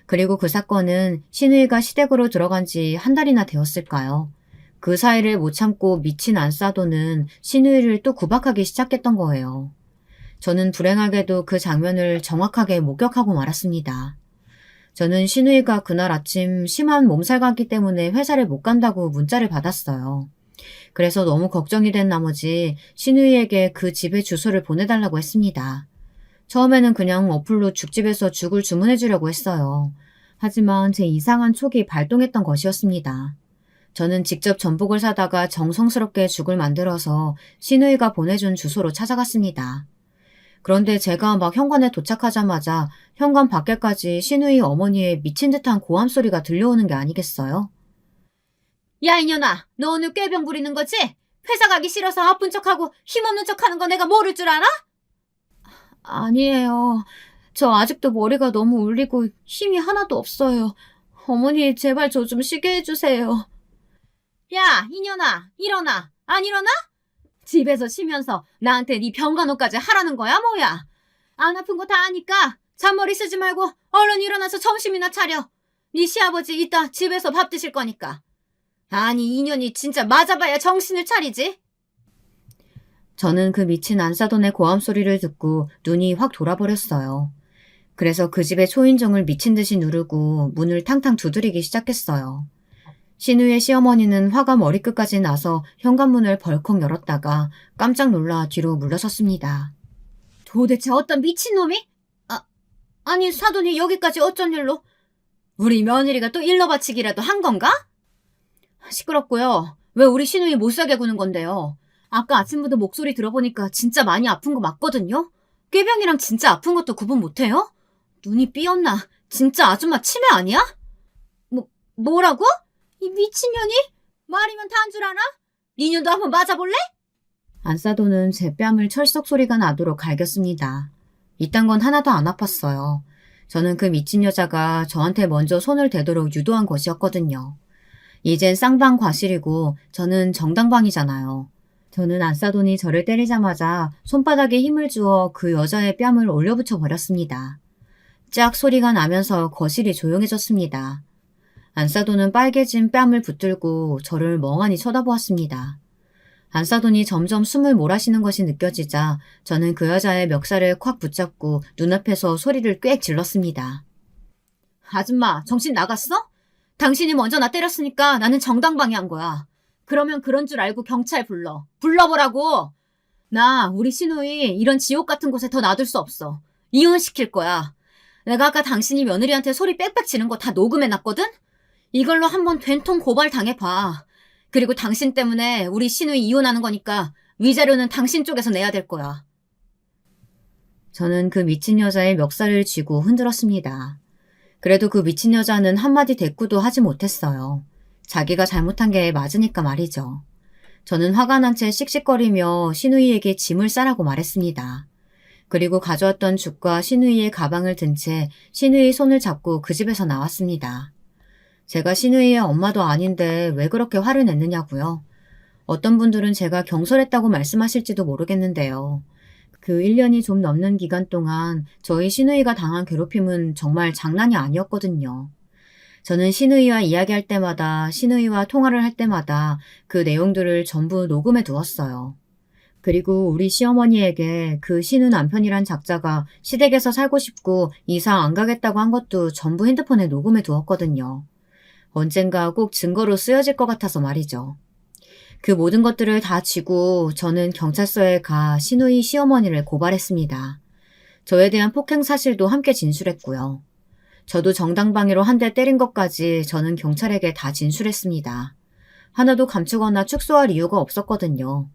그리고 그 사건은 시누이가 시댁으로 들어간 지 한 달이나 되었을까요? 그 사이를 못 참고 미친 안사도는 시누이를 또 구박하기 시작했던 거예요. 저는 불행하게도 그 장면을 정확하게 목격하고 말았습니다. 저는 시누이가 그날 아침 심한 몸살감기 때문에 회사를 못 간다고 문자를 받았어요. 그래서 너무 걱정이 된 나머지 시누이에게 그 집의 주소를 보내달라고 했습니다. 처음에는 그냥 어플로 죽집에서 죽을 주문해 주려고 했어요. 하지만 제 이상한 촉이 발동했던 것이었습니다. 저는 직접 전복을 사다가 정성스럽게 죽을 만들어서 시누이가 보내준 주소로 찾아갔습니다. 그런데 제가 막 현관에 도착하자마자 현관 밖에까지 시누이 어머니의 미친 듯한 고함 소리가 들려오는 게 아니겠어요? 야, 이년아, 너 오늘 꾀병 부리는 거지? 회사 가기 싫어서 아픈 척하고 힘없는 척하는 거 내가 모를 줄 알아? 아니에요. 저 아직도 머리가 너무 울리고 힘이 하나도 없어요. 어머니, 제발 저 좀 쉬게 해주세요. 야, 이년아, 일어나. 안 일어나? 집에서 쉬면서 나한테 네 병간호까지 하라는 거야, 뭐야? 안 아픈 거 다 아니까 잔머리 쓰지 말고 얼른 일어나서 점심이나 차려. 네 시아버지 이따 집에서 밥 드실 거니까. 아니, 이년이 진짜 맞아봐야 정신을 차리지. 저는 그 미친 안사돈의 고함 소리를 듣고 눈이 확 돌아버렸어요. 그래서 그 집의 초인종을 미친 듯이 누르고 문을 탕탕 두드리기 시작했어요. 신우의 시어머니는 화가 머리끝까지 나서 현관문을 벌컥 열었다가 깜짝 놀라 뒤로 물러섰습니다. 도대체 어떤 미친놈이? 아니 사돈이 여기까지 어쩐 일로? 우리 며느리가 또 일러 바치기라도 한 건가? 시끄럽고요. 왜 우리 시누이 못 살게 구는 건데요? 아까 아침부터 목소리 들어보니까 진짜 많이 아픈 거 맞거든요? 꾀병이랑 진짜 아픈 것도 구분 못해요? 눈이 삐었나? 진짜 아줌마 치매 아니야? 뭐라고? 이 미친년이? 말이면 다 한 줄 알아? 니년도 한번 맞아볼래? 안사도는 제 뺨을 철썩 소리가 나도록 갈겼습니다. 이딴 건 하나도 안 아팠어요. 저는 그 미친 여자가 저한테 먼저 손을 대도록 유도한 것이었거든요. 이젠 쌍방 과실이고 저는 정당방이잖아요. 저는 안사돈이 저를 때리자마자 손바닥에 힘을 주어 그 여자의 뺨을 올려붙여 버렸습니다. 짝 소리가 나면서 거실이 조용해졌습니다. 안사돈은 빨개진 뺨을 붙들고 저를 멍하니 쳐다보았습니다. 안사돈이 점점 숨을 몰아쉬는 것이 느껴지자 저는 그 여자의 멱살을 콱 붙잡고 눈앞에서 소리를 꽥 질렀습니다. 아줌마, 정신 나갔어? 당신이 먼저 나 때렸으니까 나는 정당방위 한 거야. 그러면 그런 줄 알고 경찰 불러. 불러보라고! 나 우리 시누이 이런 지옥 같은 곳에 더 놔둘 수 없어. 이혼시킬 거야. 내가 아까 당신이 며느리한테 소리 빽빽 지른 거 다 녹음해놨거든? 이걸로 한번 된통 고발 당해봐. 그리고 당신 때문에 우리 시누이 이혼하는 거니까 위자료는 당신 쪽에서 내야 될 거야. 저는 그 미친 여자의 멱살을 쥐고 흔들었습니다. 그래도 그 미친 여자는 한마디 대꾸도 하지 못했어요. 자기가 잘못한 게 맞으니까 말이죠. 저는 화가 난 채 씩씩거리며 시누이에게 짐을 싸라고 말했습니다. 그리고 가져왔던 죽과 시누이의 가방을 든 채 시누이 손을 잡고 그 집에서 나왔습니다. 제가 시누이의 엄마도 아닌데 왜 그렇게 화를 냈느냐고요. 어떤 분들은 제가 경솔했다고 말씀하실지도 모르겠는데요. 그 1년이 좀 넘는 기간 동안 저희 시누이가 당한 괴롭힘은 정말 장난이 아니었거든요. 저는 시누이와 이야기할 때마다 시누이와 통화를 할 때마다 그 내용들을 전부 녹음해 두었어요. 그리고 우리 시어머니에게 그 신우 남편이란 작자가 시댁에서 살고 싶고 이사 안 가겠다고 한 것도 전부 핸드폰에 녹음해 두었거든요. 언젠가 꼭 증거로 쓰여질 것 같아서 말이죠. 그 모든 것들을 다 지고 저는 경찰서에 가 신우이 시어머니를 고발했습니다. 저에 대한 폭행 사실도 함께 진술했고요. 저도 정당방위로 한 대 때린 것까지 저는 경찰에게 다 진술했습니다. 하나도 감추거나 축소할 이유가 없었거든요.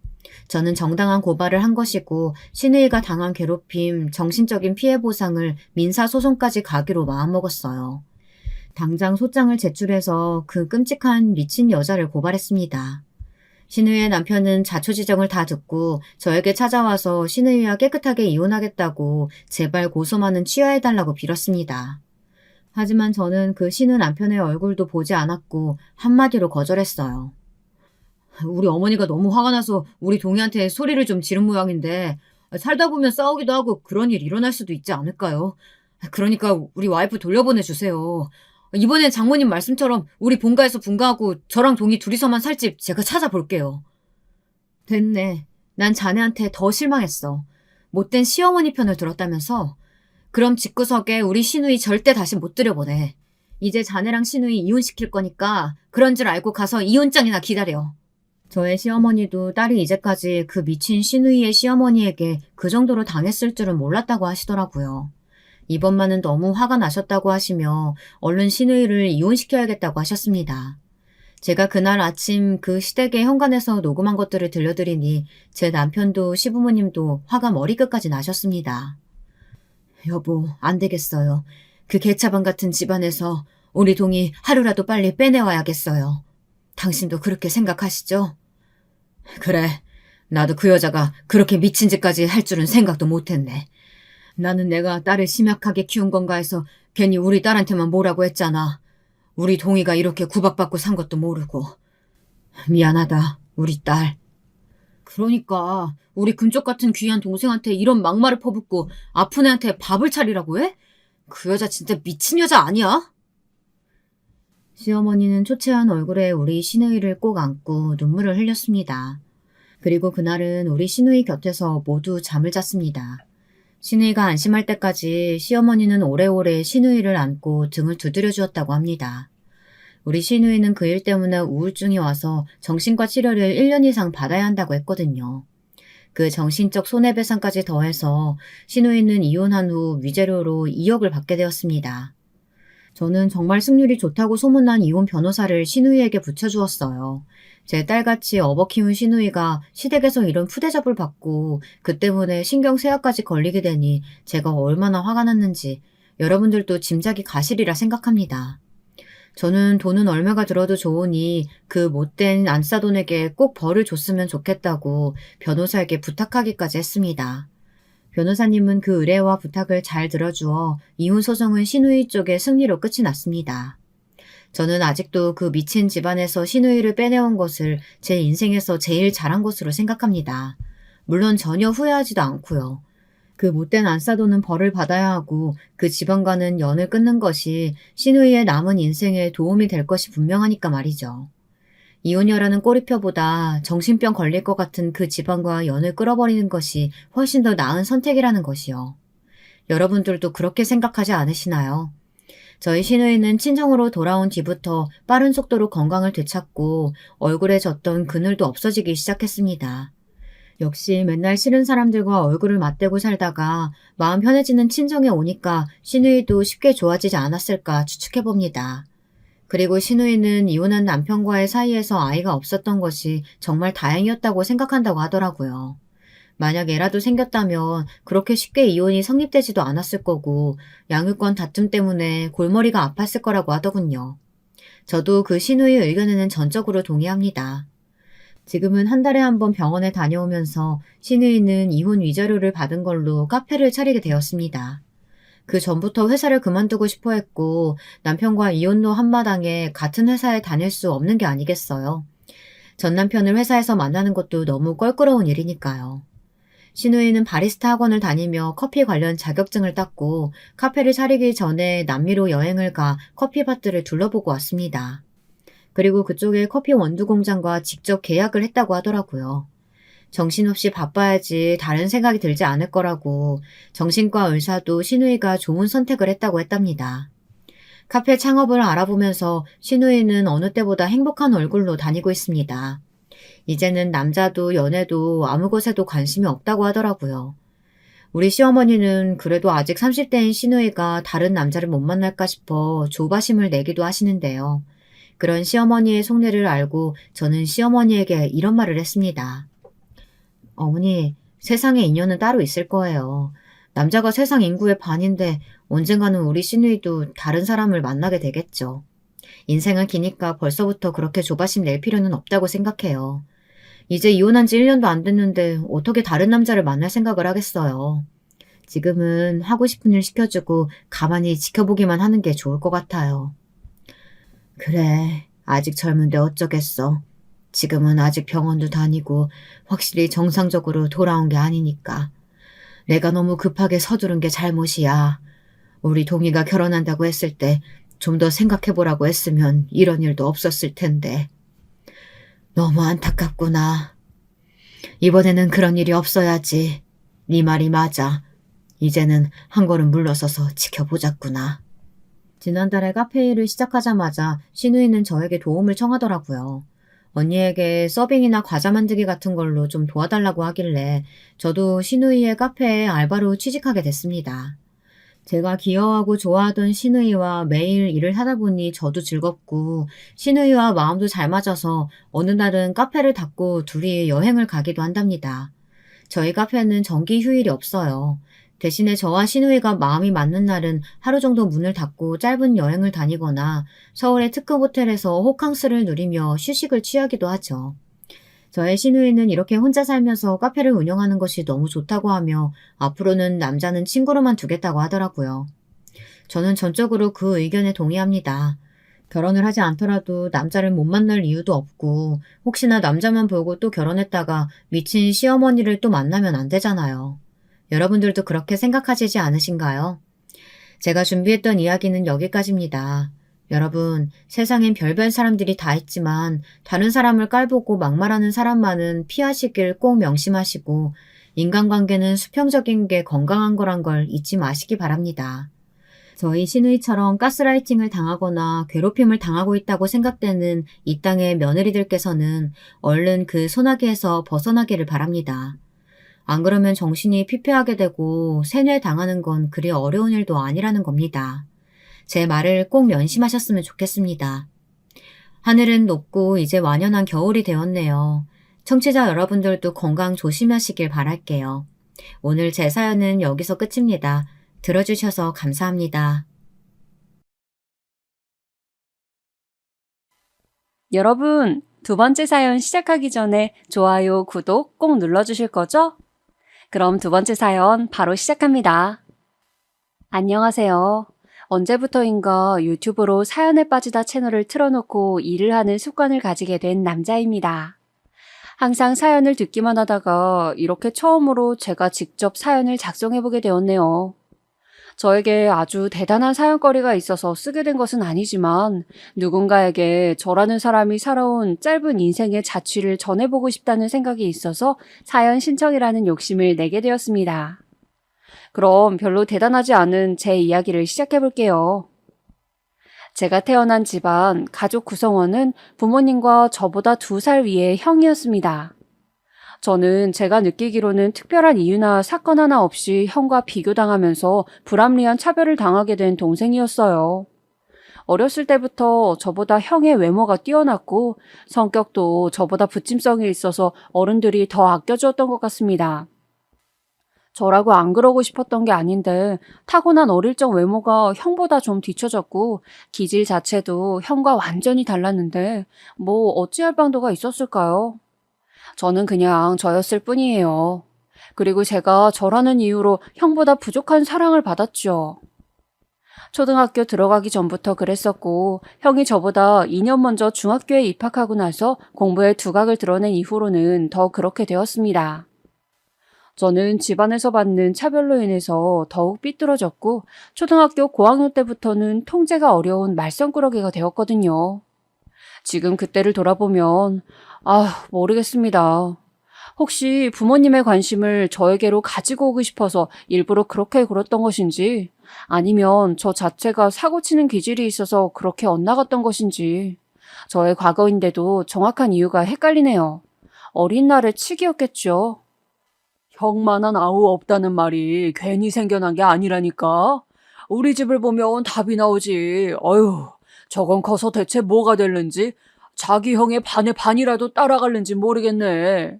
저는 정당한 고발을 한 것이고 신우이가 당한 괴롭힘, 정신적인 피해 보상을 민사소송까지 가기로 마음먹었어요. 당장 소장을 제출해서 그 끔찍한 미친 여자를 고발했습니다. 신우이의 남편은 자초지정을 다 듣고 저에게 찾아와서 신우이와 깨끗하게 이혼하겠다고 제발 고소만은 취하해달라고 빌었습니다. 하지만 저는 그 신우 남편의 얼굴도 보지 않았고 한마디로 거절했어요. 우리 어머니가 너무 화가 나서 우리 동희한테 소리를 좀 지른 모양인데 살다 보면 싸우기도 하고 그런 일 일어날 수도 있지 않을까요? 그러니까 우리 와이프 돌려보내주세요. 이번엔 장모님 말씀처럼 우리 본가에서 분가하고 저랑 동희 둘이서만 살 집 제가 찾아볼게요. 됐네. 난 자네한테 더 실망했어. 못된 시어머니 편을 들었다면서? 그럼 집구석에 우리 시누이 절대 다시 못 들여보내. 이제 자네랑 시누이 이혼시킬 거니까 그런 줄 알고 가서 이혼장이나 기다려. 저의 시어머니도 딸이 이제까지 그 미친 시누이의 시어머니에게 그 정도로 당했을 줄은 몰랐다고 하시더라고요. 이번만은 너무 화가 나셨다고 하시며 얼른 시누이를 이혼시켜야겠다고 하셨습니다. 제가 그날 아침 그 시댁의 현관에서 녹음한 것들을 들려드리니 제 남편도 시부모님도 화가 머리끝까지 나셨습니다. 여보, 안 되겠어요. 그 개차반 같은 집안에서 우리 동이 하루라도 빨리 빼내와야겠어요. 당신도 그렇게 생각하시죠? 그래, 나도 그 여자가 그렇게 미친 짓까지 할 줄은 생각도 못했네. 나는 내가 딸을 심약하게 키운 건가 해서 괜히 우리 딸한테만 뭐라고 했잖아. 우리 동이가 이렇게 구박받고 산 것도 모르고. 미안하다, 우리 딸. 그러니까 우리 금쪽 같은 귀한 동생한테 이런 막말을 퍼붓고 아픈 애한테 밥을 차리라고 해? 그 여자 진짜 미친 여자 아니야? 시어머니는 초췌한 얼굴에 우리 시누이를 꼭 안고 눈물을 흘렸습니다. 그리고 그날은 우리 시누이 곁에서 모두 잠을 잤습니다. 시누이가 안심할 때까지 시어머니는 오래오래 시누이를 안고 등을 두드려 주었다고 합니다. 우리 시누이는 그 일 때문에 우울증이 와서 정신과 치료를 1년 이상 받아야 한다고 했거든요. 그 정신적 손해배상까지 더해서 시누이는 이혼한 후 위자료로 2억을 받게 되었습니다. 저는 정말 승률이 좋다고 소문난 이혼 변호사를 시누이에게 붙여주었어요. 제 딸같이 업어 키운 시누이가 시댁에서 이런 푸대접을 받고 그 때문에 신경쇠약까지 걸리게 되니 제가 얼마나 화가 났는지 여러분들도 짐작이 가시리라 생각합니다. 저는 돈은 얼마가 들어도 좋으니 그 못된 안싸돈에게 꼭 벌을 줬으면 좋겠다고 변호사에게 부탁하기까지 했습니다. 변호사님은 그 의뢰와 부탁을 잘 들어주어 이혼 소송은 시누이 쪽의 승리로 끝이 났습니다. 저는 아직도 그 미친 집안에서 시누이를 빼내온 것을 제 인생에서 제일 잘한 것으로 생각합니다. 물론 전혀 후회하지도 않고요. 그 못된 안싸돈은 벌을 받아야 하고 그 집안과는 연을 끊는 것이 시누이의 남은 인생에 도움이 될 것이 분명하니까 말이죠. 이혼녀라는 꼬리표보다 정신병 걸릴 것 같은 그 집안과 연을 끌어버리는 것이 훨씬 더 나은 선택이라는 것이요. 여러분들도 그렇게 생각하지 않으시나요? 저희 시누이는 친정으로 돌아온 뒤부터 빠른 속도로 건강을 되찾고 얼굴에 졌던 그늘도 없어지기 시작했습니다. 역시 맨날 싫은 사람들과 얼굴을 맞대고 살다가 마음 편해지는 친정에 오니까 시누이도 쉽게 좋아지지 않았을까 추측해봅니다. 그리고 시누이는 이혼한 남편과의 사이에서 아이가 없었던 것이 정말 다행이었다고 생각한다고 하더라고요. 만약 애라도 생겼다면 그렇게 쉽게 이혼이 성립되지도 않았을 거고 양육권 다툼 때문에 골머리가 아팠을 거라고 하더군요. 저도 그 시누이의 의견에는 전적으로 동의합니다. 지금은 한 달에 한 번 병원에 다녀오면서 시누이는 이혼 위자료를 받은 걸로 카페를 차리게 되었습니다. 그 전부터 회사를 그만두고 싶어 했고 남편과 이혼로 한마당에 같은 회사에 다닐 수 없는 게 아니겠어요. 전 남편을 회사에서 만나는 것도 너무 껄끄러운 일이니까요. 시누이는 바리스타 학원을 다니며 커피 관련 자격증을 땄고 카페를 차리기 전에 남미로 여행을 가 커피밭들을 둘러보고 왔습니다. 그리고 그쪽에 커피 원두 공장과 직접 계약을 했다고 하더라고요. 정신없이 바빠야지 다른 생각이 들지 않을 거라고 정신과 의사도 신우이가 좋은 선택을 했다고 했답니다. 카페 창업을 알아보면서 신우이는 어느 때보다 행복한 얼굴로 다니고 있습니다. 이제는 남자도 연애도 아무 것에도 관심이 없다고 하더라고요. 우리 시어머니는 그래도 아직 30대인 신우이가 다른 남자를 못 만날까 싶어 조바심을 내기도 하시는데요. 그런 시어머니의 속내를 알고 저는 시어머니에게 이런 말을 했습니다. 어머니, 세상에 인연은 따로 있을 거예요. 남자가 세상 인구의 반인데 언젠가는 우리 신우이도 다른 사람을 만나게 되겠죠. 인생은 기니까 벌써부터 그렇게 조바심 낼 필요는 없다고 생각해요. 이제 이혼한 지 1년도 안 됐는데 어떻게 다른 남자를 만날 생각을 하겠어요. 지금은 하고 싶은 일 시켜주고 가만히 지켜보기만 하는 게 좋을 것 같아요. 그래, 아직 젊은데 어쩌겠어. 지금은 아직 병원도 다니고 확실히 정상적으로 돌아온 게 아니니까. 내가 너무 급하게 서두른 게 잘못이야. 우리 동희가 결혼한다고 했을 때 좀 더 생각해보라고 했으면 이런 일도 없었을 텐데. 너무 안타깝구나. 이번에는 그런 일이 없어야지. 네 말이 맞아. 이제는 한 걸음 물러서서 지켜보자꾸나. 지난달에 카페 일을 시작하자마자 신우이는 저에게 도움을 청하더라고요. 언니에게 서빙이나 과자 만들기 같은 걸로 좀 도와달라고 하길래 저도 신우이의 카페에 알바로 취직하게 됐습니다. 제가 귀여워하고 좋아하던 신우이와 매일 일을 하다 보니 저도 즐겁고 신우이와 마음도 잘 맞아서 어느 날은 카페를 닫고 둘이 여행을 가기도 한답니다. 저희 카페는 정기 휴일이 없어요. 대신에 저와 신우이가 마음이 맞는 날은 하루 정도 문을 닫고 짧은 여행을 다니거나 서울의 특급 호텔에서 호캉스를 누리며 휴식을 취하기도 하죠. 저의 신우이는 이렇게 혼자 살면서 카페를 운영하는 것이 너무 좋다고 하며 앞으로는 남자는 친구로만 두겠다고 하더라고요. 저는 전적으로 그 의견에 동의합니다. 결혼을 하지 않더라도 남자를 못 만날 이유도 없고 혹시나 남자만 보고 또 결혼했다가 미친 시어머니를 또 만나면 안 되잖아요. 여러분들도 그렇게 생각하시지 않으신가요? 제가 준비했던 이야기는 여기까지입니다. 여러분, 세상엔 별별 사람들이 다 있지만 다른 사람을 깔보고 막말하는 사람만은 피하시길 꼭 명심하시고 인간관계는 수평적인 게 건강한 거란 걸 잊지 마시기 바랍니다. 저희 신우이처럼 가스라이팅을 당하거나 괴롭힘을 당하고 있다고 생각되는 이 땅의 며느리들께서는 얼른 그 소나기에서 벗어나기를 바랍니다. 안 그러면 정신이 피폐하게 되고 세뇌당하는 건 그리 어려운 일도 아니라는 겁니다. 제 말을 꼭 명심하셨으면 좋겠습니다. 하늘은 높고 이제 완연한 겨울이 되었네요. 청취자 여러분들도 건강 조심하시길 바랄게요. 오늘 제 사연은 여기서 끝입니다. 들어주셔서 감사합니다. 여러분, 두 번째 사연 시작하기 전에 좋아요, 구독 꼭 눌러주실 거죠? 그럼 두 번째 사연 바로 시작합니다. 안녕하세요. 언제부터인가 유튜브로 사연에 빠지다 채널을 틀어놓고 일을 하는 습관을 가지게 된 남자입니다. 항상 사연을 듣기만 하다가 이렇게 처음으로 제가 직접 사연을 작성해보게 되었네요. 저에게 아주 대단한 사연거리가 있어서 쓰게 된 것은 아니지만 누군가에게 저라는 사람이 살아온 짧은 인생의 자취를 전해보고 싶다는 생각이 있어서 사연 신청이라는 욕심을 내게 되었습니다. 그럼 별로 대단하지 않은 제 이야기를 시작해볼게요. 제가 태어난 집안, 가족 구성원은 부모님과 저보다 2살 위의 형이었습니다. 저는 제가 느끼기로는 특별한 이유나 사건 하나 없이 형과 비교당하면서 불합리한 차별을 당하게 된 동생이었어요. 어렸을 때부터 저보다 형의 외모가 뛰어났고 성격도 저보다 부침성이 있어서 어른들이 더 아껴주었던 것 같습니다. 저라고 안 그러고 싶었던 게 아닌데 타고난 어릴 적 외모가 형보다 좀 뒤처졌고 기질 자체도 형과 완전히 달랐는데 뭐 어찌할 방도가 있었을까요? 저는 그냥 저였을 뿐이에요. 그리고 제가 저라는 이유로 형보다 부족한 사랑을 받았죠. 초등학교 들어가기 전부터 그랬었고 형이 저보다 2년 먼저 중학교에 입학하고 나서 공부에 두각을 드러낸 이후로는 더 그렇게 되었습니다. 저는 집안에서 받는 차별로 인해서 더욱 삐뚤어졌고 초등학교 고학년 때부터는 통제가 어려운 말썽꾸러기가 되었거든요. 지금 그때를 돌아보면 모르겠습니다. 혹시 부모님의 관심을 저에게로 가지고 오고 싶어서 일부러 그렇게 굴었던 것인지, 아니면 저 자체가 사고치는 기질이 있어서 그렇게 엇나갔던 것인지, 저의 과거인데도 정확한 이유가 헷갈리네요. 어린 날의 치기였겠죠. 형만한 아우 없다는 말이 괜히 생겨난 게 아니라니까. 우리 집을 보면 답이 나오지. 어휴, 저건 커서 대체 뭐가 될는지, 자기 형의 반의 반이라도 따라갈는지 모르겠네.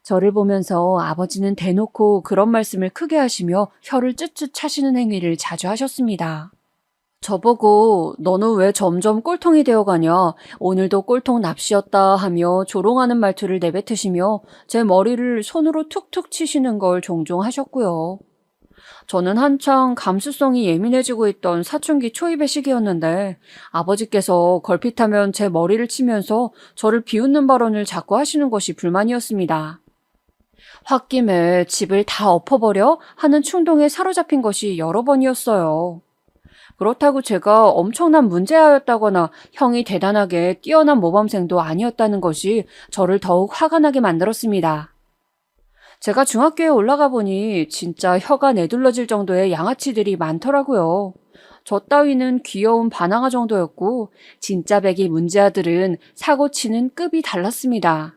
저를 보면서 아버지는 대놓고 그런 말씀을 크게 하시며 혀를 쯧쯧 차시는 행위를 자주 하셨습니다. 저보고 너는 왜 점점 꼴통이 되어가냐, 오늘도 꼴통 납시였다 하며 조롱하는 말투를 내뱉으시며 제 머리를 손으로 툭툭 치시는 걸 종종 하셨고요. 저는 한창 감수성이 예민해지고 있던 사춘기 초입의 시기였는데 아버지께서 걸핏하면 제 머리를 치면서 저를 비웃는 발언을 자꾸 하시는 것이 불만이었습니다. 홧김에 집을 다 엎어버려 하는 충동에 사로잡힌 것이 여러 번이었어요. 그렇다고 제가 엄청난 문제아였다거나 형이 대단하게 뛰어난 모범생도 아니었다는 것이 저를 더욱 화가 나게 만들었습니다. 제가 중학교에 올라가 보니 진짜 혀가 내둘러질 정도의 양아치들이 많더라고요. 저 따위는 귀여운 반항아 정도였고 진짜 배기 문제아들은 사고치는 급이 달랐습니다.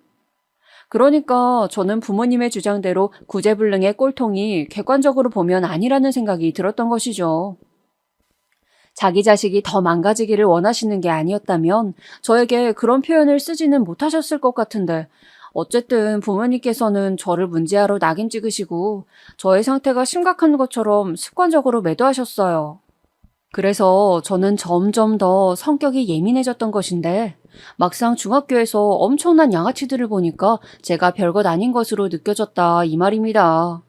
그러니까 저는 부모님의 주장대로 구제불능의 꼴통이 객관적으로 보면 아니라는 생각이 들었던 것이죠. 자기 자식이 더 망가지기를 원하시는 게 아니었다면 저에게 그런 표현을 쓰지는 못하셨을 것 같은데 어쨌든 부모님께서는 저를 문제아로 낙인 찍으시고 저의 상태가 심각한 것처럼 습관적으로 매도하셨어요. 그래서 저는 점점 더 성격이 예민해졌던 것인데 막상 중학교에서 엄청난 양아치들을 보니까 제가 별것 아닌 것으로 느껴졌다 이 말입니다.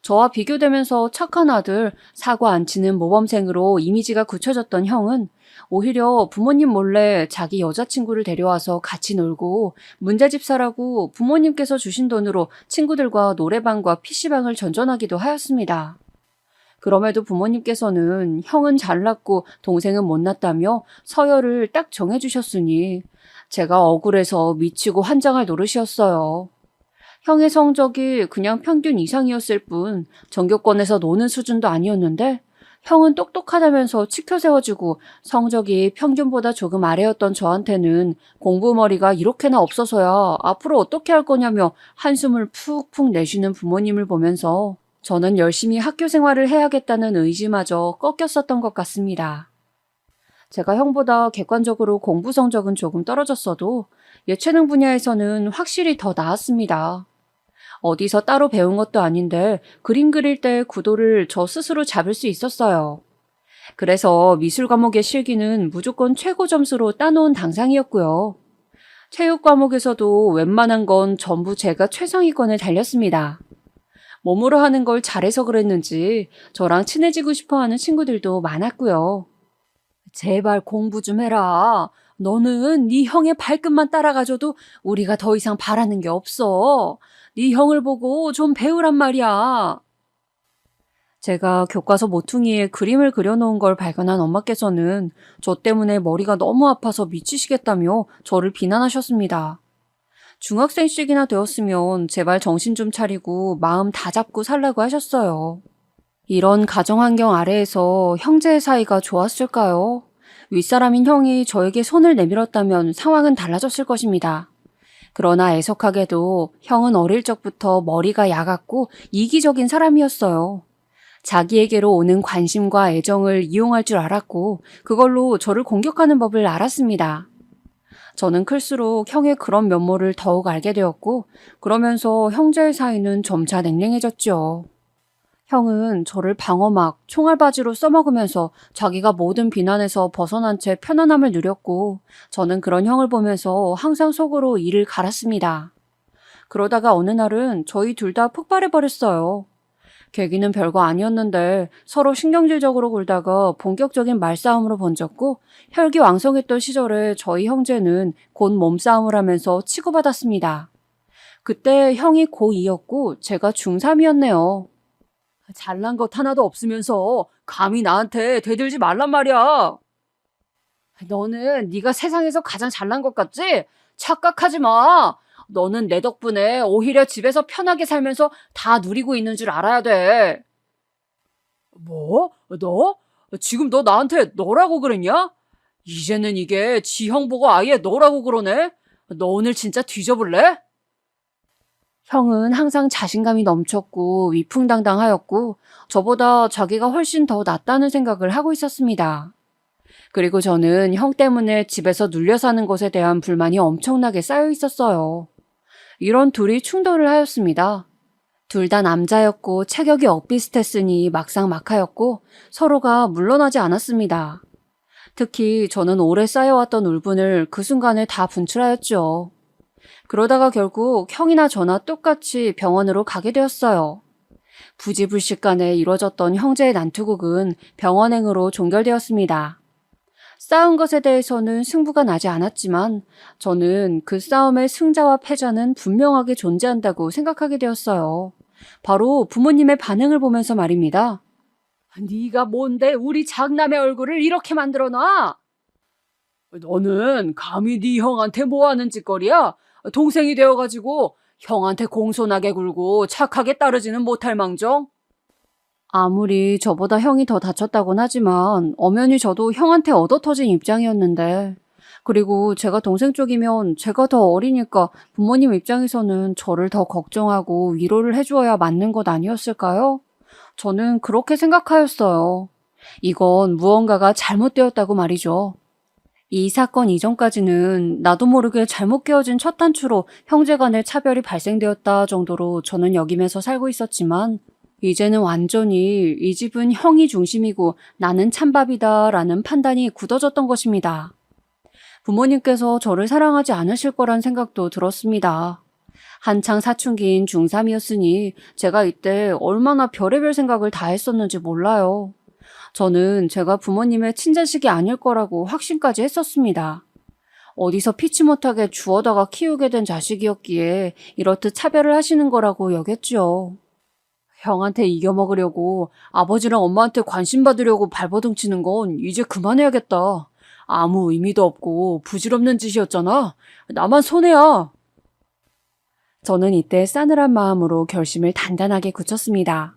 저와 비교되면서 착한 아들, 사고 안 치는 모범생으로 이미지가 굳혀졌던 형은 오히려 부모님 몰래 자기 여자친구를 데려와서 같이 놀고 문제집 사라고 부모님께서 주신 돈으로 친구들과 노래방과 PC방을 전전하기도 하였습니다. 그럼에도 부모님께서는 형은 잘났고 동생은 못났다며 서열을 딱 정해주셨으니 제가 억울해서 미치고 환장할 노릇이었어요. 형의 성적이 그냥 평균 이상이었을 뿐 전교권에서 노는 수준도 아니었는데 형은 똑똑하다면서 치켜 세워지고 성적이 평균보다 조금 아래였던 저한테는 공부머리가 이렇게나 없어서야 앞으로 어떻게 할 거냐며 한숨을 푹푹 내쉬는 부모님을 보면서 저는 열심히 학교 생활을 해야겠다는 의지마저 꺾였었던 것 같습니다. 제가 형보다 객관적으로 공부 성적은 조금 떨어졌어도 예체능 분야에서는 확실히 더 나았습니다. 어디서 따로 배운 것도 아닌데 그림 그릴 때 구도를 저 스스로 잡을 수 있었어요. 그래서 미술 과목의 실기는 무조건 최고 점수로 따놓은 당상이었고요. 체육 과목에서도 웬만한 건 전부 제가 최상위권을 달렸습니다. 몸으로 하는 걸 잘해서 그랬는지 저랑 친해지고 싶어하는 친구들도 많았고요. 제발 공부 좀 해라. 너는 네 형의 발끝만 따라가줘도 우리가 더 이상 바라는 게 없어. 네 형을 보고 좀 배우란 말이야. 제가 교과서 모퉁이에 그림을 그려놓은 걸 발견한 엄마께서는 저 때문에 머리가 너무 아파서 미치시겠다며 저를 비난하셨습니다. 중학생씩이나 되었으면 제발 정신 좀 차리고 마음 다 잡고 살라고 하셨어요. 이런 가정환경 아래에서 형제의 사이가 좋았을까요? 윗사람인 형이 저에게 손을 내밀었다면 상황은 달라졌을 것입니다. 그러나 애석하게도 형은 어릴 적부터 머리가 야갔고 이기적인 사람이었어요. 자기에게로 오는 관심과 애정을 이용할 줄 알았고 그걸로 저를 공격하는 법을 알았습니다. 저는 클수록 형의 그런 면모를 더욱 알게 되었고 그러면서 형제의 사이는 점차 냉랭해졌죠. 형은 저를 방어막, 총알바지로 써먹으면서 자기가 모든 비난에서 벗어난 채 편안함을 누렸고 저는 그런 형을 보면서 항상 속으로 이를 갈았습니다. 그러다가 어느 날은 저희 둘 다 폭발해버렸어요. 계기는 별거 아니었는데 서로 신경질적으로 굴다가 본격적인 말싸움으로 번졌고 혈기왕성했던 시절에 저희 형제는 곧 몸싸움을 하면서 치고받았습니다. 그때 형이 고2였고 제가 중3이었네요. 잘난 것 하나도 없으면서 감히 나한테 대들지 말란 말이야. 너는 네가 세상에서 가장 잘난 것 같지? 착각하지 마. 너는 내 덕분에 오히려 집에서 편하게 살면서 다 누리고 있는 줄 알아야 돼. 뭐? 너? 지금 너 나한테 너라고 그랬냐? 이제는 이게 지형 보고 아예 너라고 그러네? 너 오늘 진짜 뒤져볼래? 형은 항상 자신감이 넘쳤고 위풍당당하였고 저보다 자기가 훨씬 더 낫다는 생각을 하고 있었습니다. 그리고 저는 형 때문에 집에서 눌려 사는 것에 대한 불만이 엄청나게 쌓여 있었어요. 이런 둘이 충돌을 하였습니다. 둘 다 남자였고 체격이 엇비슷했으니 막상막하였고 서로가 물러나지 않았습니다. 특히 저는 오래 쌓여왔던 울분을 그 순간에 다 분출하였죠. 그러다가 결국 형이나 저나 똑같이 병원으로 가게 되었어요. 부지불식간에 이루어졌던 형제의 난투극은 병원행으로 종결되었습니다. 싸운 것에 대해서는 승부가 나지 않았지만 저는 그 싸움의 승자와 패자는 분명하게 존재한다고 생각하게 되었어요. 바로 부모님의 반응을 보면서 말입니다. 네가 뭔데 우리 장남의 얼굴을 이렇게 만들어놔? 너는 감히 네 형한테 뭐하는 짓거리야? 동생이 되어가지고 형한테 공손하게 굴고 착하게 따르지는 못할 망정? 아무리 저보다 형이 더 다쳤다곤 하지만 엄연히 저도 형한테 얻어터진 입장이었는데 그리고 제가 동생 쪽이면 제가 더 어리니까 부모님 입장에서는 저를 더 걱정하고 위로를 해주어야 맞는 것 아니었을까요? 저는 그렇게 생각하였어요. 이건 무언가가 잘못되었다고 말이죠. 이 사건 이전까지는 나도 모르게 잘못 깨어진 첫 단추로 형제 간의 차별이 발생되었다 정도로 저는 여기면서 살고 있었지만 이제는 완전히 이 집은 형이 중심이고 나는 찬밥이다 라는 판단이 굳어졌던 것입니다. 부모님께서 저를 사랑하지 않으실 거란 생각도 들었습니다. 한창 사춘기인 중3이었으니 제가 이때 얼마나 별의별 생각을 다 했었는지 몰라요. 저는 제가 부모님의 친자식이 아닐 거라고 확신까지 했었습니다. 어디서 피치 못하게 주워다가 키우게 된 자식이었기에 이렇듯 차별을 하시는 거라고 여겼죠. 형한테 이겨먹으려고 아버지랑 엄마한테 관심 받으려고 발버둥 치는 건 이제 그만해야겠다. 아무 의미도 없고 부질없는 짓이었잖아. 나만 손해야. 저는 이때 싸늘한 마음으로 결심을 단단하게 굳혔습니다.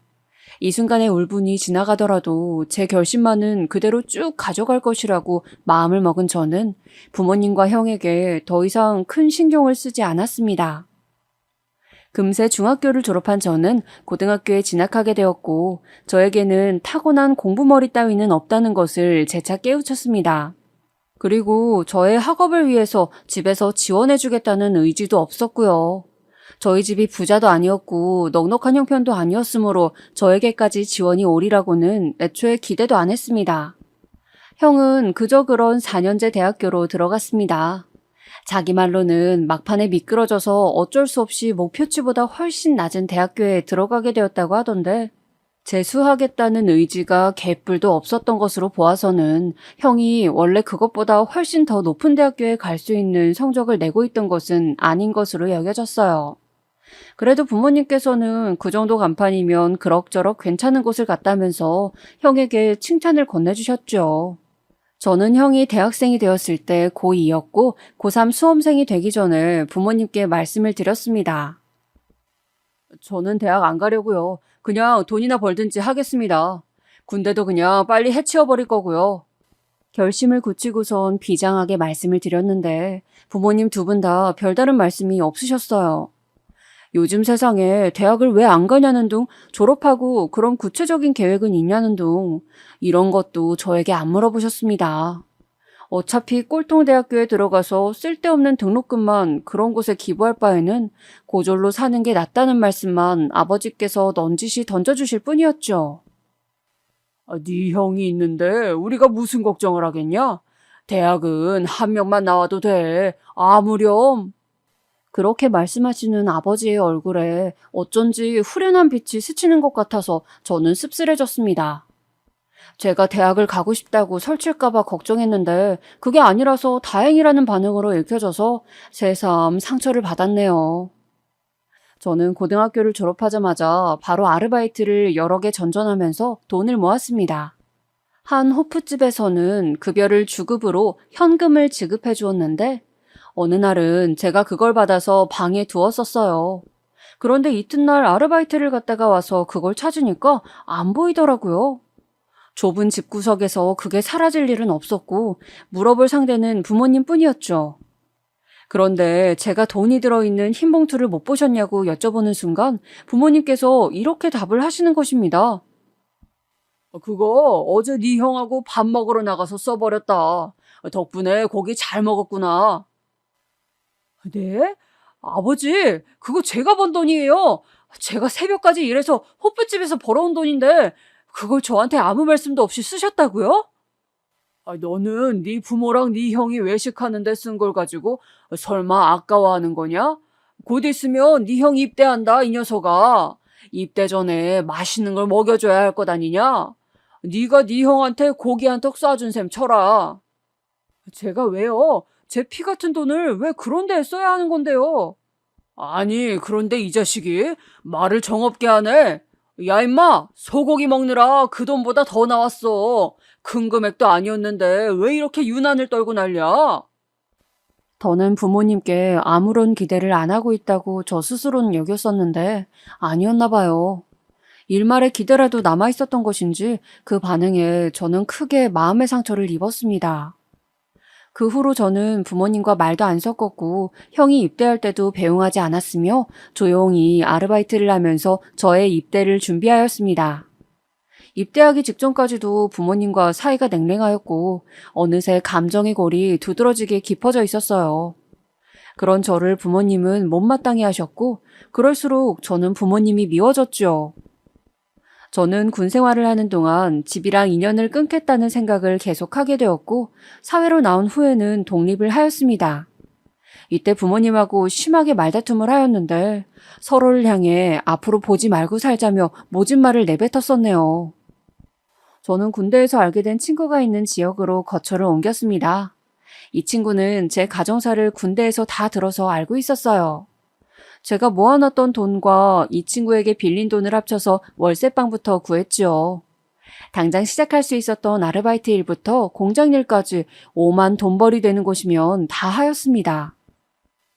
이 순간의 울분이 지나가더라도 제 결심만은 그대로 쭉 가져갈 것이라고 마음을 먹은 저는 부모님과 형에게 더 이상 큰 신경을 쓰지 않았습니다. 금세 중학교를 졸업한 저는 고등학교에 진학하게 되었고 저에게는 타고난 공부머리 따위는 없다는 것을 재차 깨우쳤습니다. 그리고 저의 학업을 위해서 집에서 지원해주겠다는 의지도 없었고요. 저희 집이 부자도 아니었고 넉넉한 형편도 아니었으므로 저에게까지 지원이 오리라고는 애초에 기대도 안 했습니다. 형은 그저 그런 4년제 대학교로 들어갔습니다. 자기 말로는 막판에 미끄러져서 어쩔 수 없이 목표치보다 훨씬 낮은 대학교에 들어가게 되었다고 하던데 재수하겠다는 의지가 개뿔도 없었던 것으로 보아서는 형이 원래 그것보다 훨씬 더 높은 대학교에 갈 수 있는 성적을 내고 있던 것은 아닌 것으로 여겨졌어요. 그래도 부모님께서는 그 정도 간판이면 그럭저럭 괜찮은 곳을 갔다면서 형에게 칭찬을 건네주셨죠. 저는 형이 대학생이 되었을 때 고2였고 고3 수험생이 되기 전에 부모님께 말씀을 드렸습니다. 저는 대학 안 가려고요. 그냥 돈이나 벌든지 하겠습니다. 군대도 그냥 빨리 해치워버릴 거고요. 결심을 굳히고선 비장하게 말씀을 드렸는데 부모님 두 분 다 별다른 말씀이 없으셨어요. 요즘 세상에 대학을 왜 안 가냐는 둥, 졸업하고 그런 구체적인 계획은 있냐는 둥, 이런 것도 저에게 안 물어보셨습니다. 어차피 꼴통대학교에 들어가서 쓸데없는 등록금만 그런 곳에 기부할 바에는 고졸로 사는 게 낫다는 말씀만 아버지께서 넌지시 던져주실 뿐이었죠. 네 형이 있는데 우리가 무슨 걱정을 하겠냐? 대학은 한 명만 나와도 돼. 아무렴. 그렇게 말씀하시는 아버지의 얼굴에 어쩐지 후련한 빛이 스치는 것 같아서 저는 씁쓸해졌습니다. 제가 대학을 가고 싶다고 설칠까봐 걱정했는데 그게 아니라서 다행이라는 반응으로 읽혀져서 새삼 상처를 받았네요. 저는 고등학교를 졸업하자마자 바로 아르바이트를 여러 개 전전하면서 돈을 모았습니다. 한 호프집에서는 급여를 주급으로 현금을 지급해 주었는데 어느 날은 제가 그걸 받아서 방에 두었었어요. 그런데 이튿날 아르바이트를 갔다가 와서 그걸 찾으니까 안 보이더라고요. 좁은 집구석에서 그게 사라질 일은 없었고 물어볼 상대는 부모님 뿐이었죠. 그런데 제가 돈이 들어있는 흰 봉투를 못 보셨냐고 여쭤보는 순간 부모님께서 이렇게 답을 하시는 것입니다. 그거 어제 네 형하고 밥 먹으러 나가서 써버렸다. 덕분에 고기 잘 먹었구나. 네? 아버지, 그거 제가 번 돈이에요. 제가 새벽까지 일해서 호프집에서 벌어온 돈인데 그걸 저한테 아무 말씀도 없이 쓰셨다고요? 너는 네 부모랑 네 형이 외식하는데 쓴 걸 가지고 설마 아까워하는 거냐? 곧 있으면 네 형 입대한다, 이 녀석아. 입대 전에 맛있는 걸 먹여줘야 할 것 아니냐? 네가 네 형한테 고기 한 턱 쏴준 셈 쳐라. 제가 왜요? 제 피 같은 돈을 왜 그런 데에 써야 하는 건데요? 아니, 그런데 이 자식이 말을 정없게 하네. 야, 임마, 소고기 먹느라 그 돈보다 더 나왔어. 큰 금액도 아니었는데 왜 이렇게 유난을 떨고 난리야? 저는 부모님께 아무런 기대를 안 하고 있다고 저 스스로는 여겼었는데 아니었나 봐요. 일말의 기대라도 남아 있었던 것인지 그 반응에 저는 크게 마음의 상처를 입었습니다. 그 후로 저는 부모님과 말도 안 섞었고 형이 입대할 때도 배웅하지 않았으며 조용히 아르바이트를 하면서 저의 입대를 준비하였습니다. 입대하기 직전까지도 부모님과 사이가 냉랭하였고 어느새 감정의 골이 두드러지게 깊어져 있었어요. 그런 저를 부모님은 못마땅해 하셨고 그럴수록 저는 부모님이 미워졌죠. 저는 군 생활을 하는 동안 집이랑 인연을 끊겠다는 생각을 계속하게 되었고 사회로 나온 후에는 독립을 하였습니다. 이때 부모님하고 심하게 말다툼을 하였는데 서로를 향해 앞으로 보지 말고 살자며 모진 말을 내뱉었었네요. 저는 군대에서 알게 된 친구가 있는 지역으로 거처를 옮겼습니다. 이 친구는 제 가정사를 군대에서 다 들어서 알고 있었어요. 제가 모아놨던 돈과 이 친구에게 빌린 돈을 합쳐서 월세방부터 구했죠. 당장 시작할 수 있었던 아르바이트 일부터 공장 일까지 5만 돈벌이 되는 곳이면 다 하였습니다.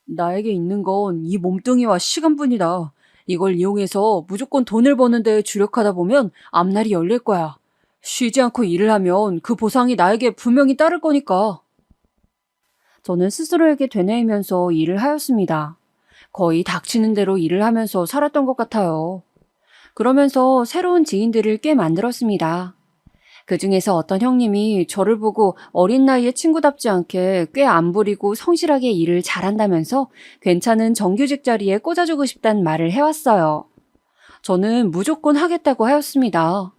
나에게 있는 건 이 몸뚱이와 시간뿐이다. 이걸 이용해서 무조건 돈을 버는 데에 주력하다 보면 앞날이 열릴 거야. 쉬지 않고 일을 하면 그 보상이 나에게 분명히 따를 거니까. 저는 스스로에게 되뇌이면서 일을 하였습니다. 거의 닥치는 대로 일을 하면서 살았던 것 같아요. 그러면서 새로운 지인들을 꽤 만들었습니다. 그 중에서 어떤 형님이 저를 보고 어린 나이에 친구답지 않게 꽤 안 부리고 성실하게 일을 잘한다면서 괜찮은 정규직 자리에 꽂아주고 싶다는 말을 해왔어요. 저는 무조건 하겠다고 하였습니다.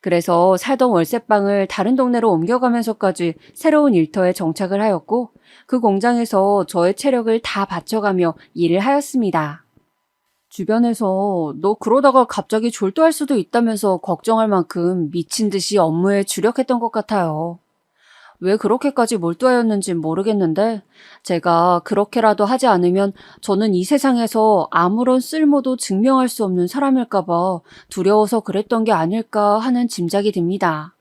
그래서 살던 월세방을 다른 동네로 옮겨가면서까지 새로운 일터에 정착을 하였고 그 공장에서 저의 체력을 다 바쳐가며 일을 하였습니다. 주변에서 너 그러다가 갑자기 졸도할 수도 있다면서 걱정할 만큼 미친 듯이 업무에 주력했던 것 같아요. 왜 그렇게까지 몰두하였는지 모르겠는데 제가 그렇게라도 하지 않으면 저는 이 세상에서 아무런 쓸모도 증명할 수 없는 사람일까봐 두려워서 그랬던 게 아닐까 하는 짐작이 듭니다.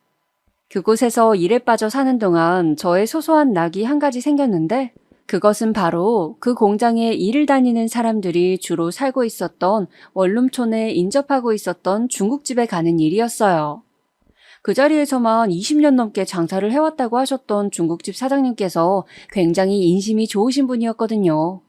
그곳에서 일에 빠져 사는 동안 저의 소소한 낙이 한 가지 생겼는데 그것은 바로 그 공장에 일을 다니는 사람들이 주로 살고 있었던 원룸촌에 인접하고 있었던 중국집에 가는 일이었어요. 그 자리에서만 20년 넘게 장사를 해왔다고 하셨던 중국집 사장님께서 굉장히 인심이 좋으신 분이었거든요.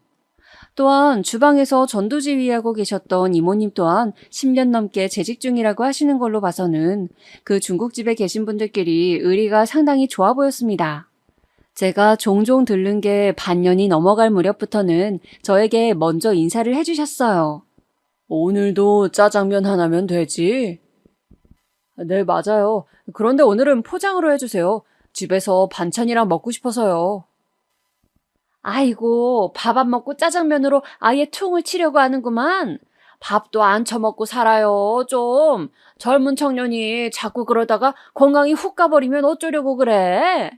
또한 주방에서 전도지휘하고 계셨던 이모님 또한 10년 넘게 재직 중이라고 하시는 걸로 봐서는 그 중국집에 계신 분들끼리 의리가 상당히 좋아 보였습니다. 제가 종종 들른 게 반년이 넘어갈 무렵부터는 저에게 먼저 인사를 해주셨어요. 오늘도 짜장면 하나면 되지? 네, 맞아요. 그런데 오늘은 포장으로 해주세요. 집에서 반찬이랑 먹고 싶어서요. 아이고, 밥 안 먹고 짜장면으로 아예 퉁을 치려고 하는구만. 밥도 안 처먹고 살아요, 좀. 젊은 청년이 자꾸 그러다가 건강이 훅 가버리면 어쩌려고 그래?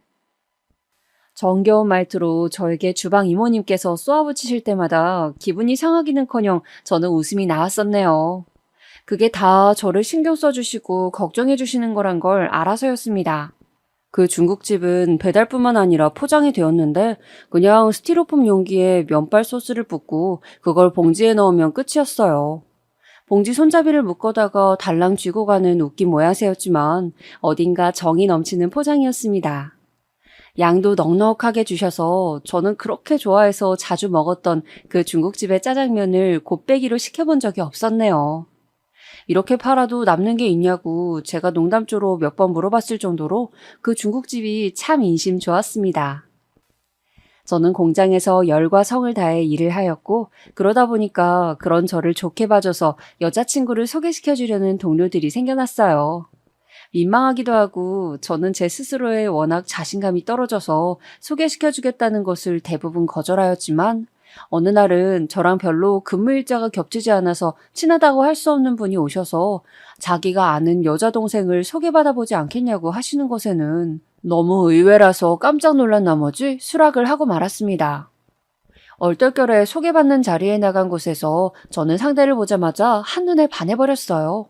정겨운 말투로 저에게 주방 이모님께서 쏘아붙이실 때마다 기분이 상하기는커녕 저는 웃음이 나왔었네요. 그게 다 저를 신경 써주시고 걱정해주시는 거란 걸 알아서였습니다. 그 중국집은 배달뿐만 아니라 포장이 되었는데 그냥 스티로폼 용기에 면발 소스를 붓고 그걸 봉지에 넣으면 끝이었어요. 봉지 손잡이를 묶어다가 달랑 쥐고 가는 웃긴 모양새였지만 어딘가 정이 넘치는 포장이었습니다. 양도 넉넉하게 주셔서 저는 그렇게 좋아해서 자주 먹었던 그 중국집의 짜장면을 곱빼기로 시켜본 적이 없었네요. 이렇게 팔아도 남는 게 있냐고 제가 농담조로 몇 번 물어봤을 정도로 그 중국집이 참 인심 좋았습니다. 저는 공장에서 열과 성을 다해 일을 하였고 그러다 보니까 그런 저를 좋게 봐줘서 여자친구를 소개시켜 주려는 동료들이 생겨났어요. 민망하기도 하고 저는 제 스스로에 워낙 자신감이 떨어져서 소개시켜 주겠다는 것을 대부분 거절하였지만 어느 날은 저랑 별로 근무 일자가 겹치지 않아서 친하다고 할 수 없는 분이 오셔서 자기가 아는 여자 동생을 소개받아 보지 않겠냐고 하시는 것에는 너무 의외라서 깜짝 놀란 나머지 수락을 하고 말았습니다. 얼떨결에 소개받는 자리에 나간 곳에서 저는 상대를 보자마자 한눈에 반해버렸어요.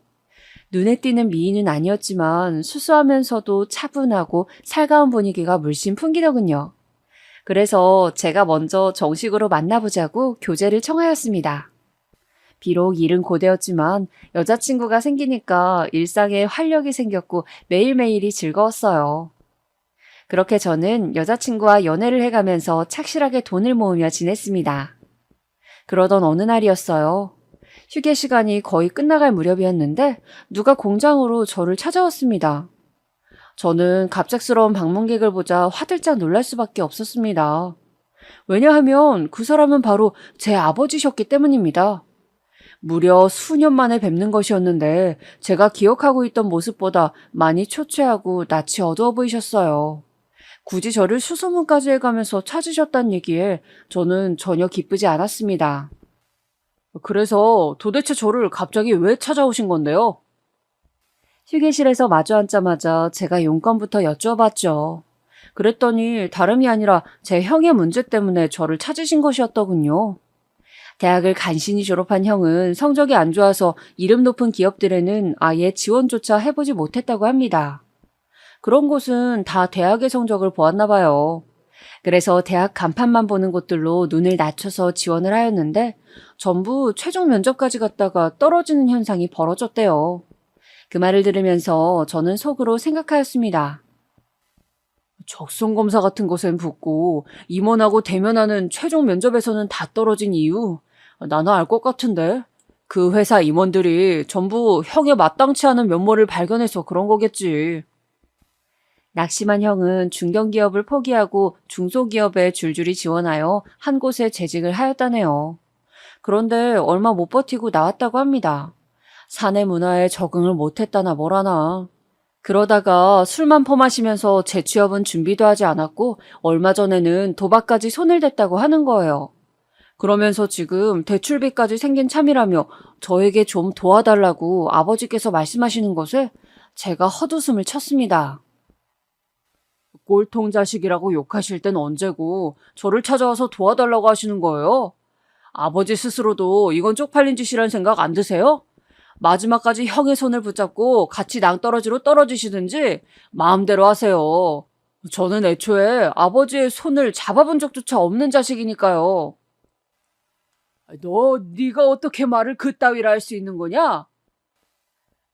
눈에 띄는 미인은 아니었지만 수수하면서도 차분하고 살가운 분위기가 물씬 풍기더군요. 그래서 제가 먼저 정식으로 만나보자고 교제를 청하였습니다. 비록 일은 고되었지만 여자친구가 생기니까 일상에 활력이 생겼고 매일매일이 즐거웠어요. 그렇게 저는 여자친구와 연애를 해가면서 착실하게 돈을 모으며 지냈습니다. 그러던 어느 날이었어요. 휴게 시간이 거의 끝나갈 무렵이었는데 누가 공장으로 저를 찾아왔습니다. 저는 갑작스러운 방문객을 보자 화들짝 놀랄 수밖에 없었습니다. 왜냐하면 그 사람은 바로 제 아버지셨기 때문입니다. 무려 수년 만에 뵙는 것이었는데 제가 기억하고 있던 모습보다 많이 초췌하고 낯이 어두워 보이셨어요. 굳이 저를 수소문까지 해가면서 찾으셨다는 얘기에 저는 전혀 기쁘지 않았습니다. 그래서 도대체 저를 갑자기 왜 찾아오신 건데요? 휴게실에서 마주 앉자마자 제가 용건부터 여쭈어봤죠. 그랬더니 다름이 아니라 제 형의 문제 때문에 저를 찾으신 것이었더군요. 대학을 간신히 졸업한 형은 성적이 안 좋아서 이름 높은 기업들에는 아예 지원조차 해보지 못했다고 합니다. 그런 곳은 다 대학의 성적을 보았나 봐요. 그래서 대학 간판만 보는 곳들로 눈을 낮춰서 지원을 하였는데 전부 최종 면접까지 갔다가 떨어지는 현상이 벌어졌대요. 그 말을 들으면서 저는 속으로 생각하였습니다. 적성검사 같은 것엔 붙고 임원하고 대면하는 최종 면접에서는 다 떨어진 이유 나는 알 것 같은데 그 회사 임원들이 전부 형에 마땅치 않은 면모를 발견해서 그런 거겠지. 낙심한 형은 중견기업을 포기하고 중소기업에 줄줄이 지원하여 한 곳에 재직을 하였다네요. 그런데 얼마 못 버티고 나왔다고 합니다. 사내 문화에 적응을 못했다나 뭐라나. 그러다가 술만 퍼마시면서 재취업은 준비도 하지 않았고 얼마 전에는 도박까지 손을 댔다고 하는 거예요. 그러면서 지금 대출비까지 생긴 참이라며 저에게 좀 도와달라고 아버지께서 말씀하시는 것에 제가 헛웃음을 쳤습니다. 꼴통 자식이라고 욕하실 땐 언제고 저를 찾아와서 도와달라고 하시는 거예요? 아버지 스스로도 이건 쪽팔린 짓이란 생각 안 드세요? 마지막까지 형의 손을 붙잡고 같이 낭떠러지로 떨어지시든지 마음대로 하세요. 저는 애초에 아버지의 손을 잡아본 적조차 없는 자식이니까요. 네가 어떻게 말을 그따위라 할 수 있는 거냐?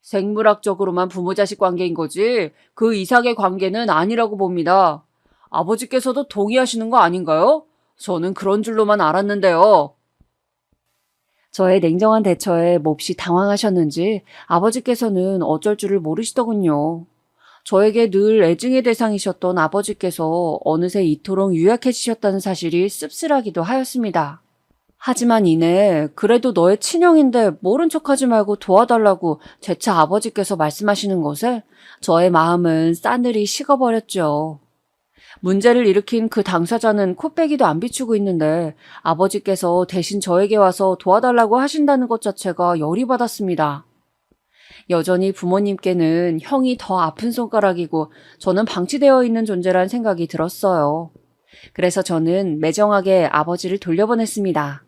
생물학적으로만 부모 자식 관계인 거지 그 이상의 관계는 아니라고 봅니다. 아버지께서도 동의하시는 거 아닌가요? 저는 그런 줄로만 알았는데요. 저의 냉정한 대처에 몹시 당황하셨는지 아버지께서는 어쩔 줄을 모르시더군요. 저에게 늘 애증의 대상이셨던 아버지께서 어느새 이토록 유약해지셨다는 사실이 씁쓸하기도 하였습니다. 하지만 이내 그래도 너의 친형인데 모른 척하지 말고 도와달라고 재차 아버지께서 말씀하시는 것에 저의 마음은 싸늘히 식어버렸죠. 문제를 일으킨 그 당사자는 코빼기도 안 비추고 있는데 아버지께서 대신 저에게 와서 도와달라고 하신다는 것 자체가 열이 받았습니다. 여전히 부모님께는 형이 더 아픈 손가락이고 저는 방치되어 있는 존재란 생각이 들었어요. 그래서 저는 매정하게 아버지를 돌려보냈습니다.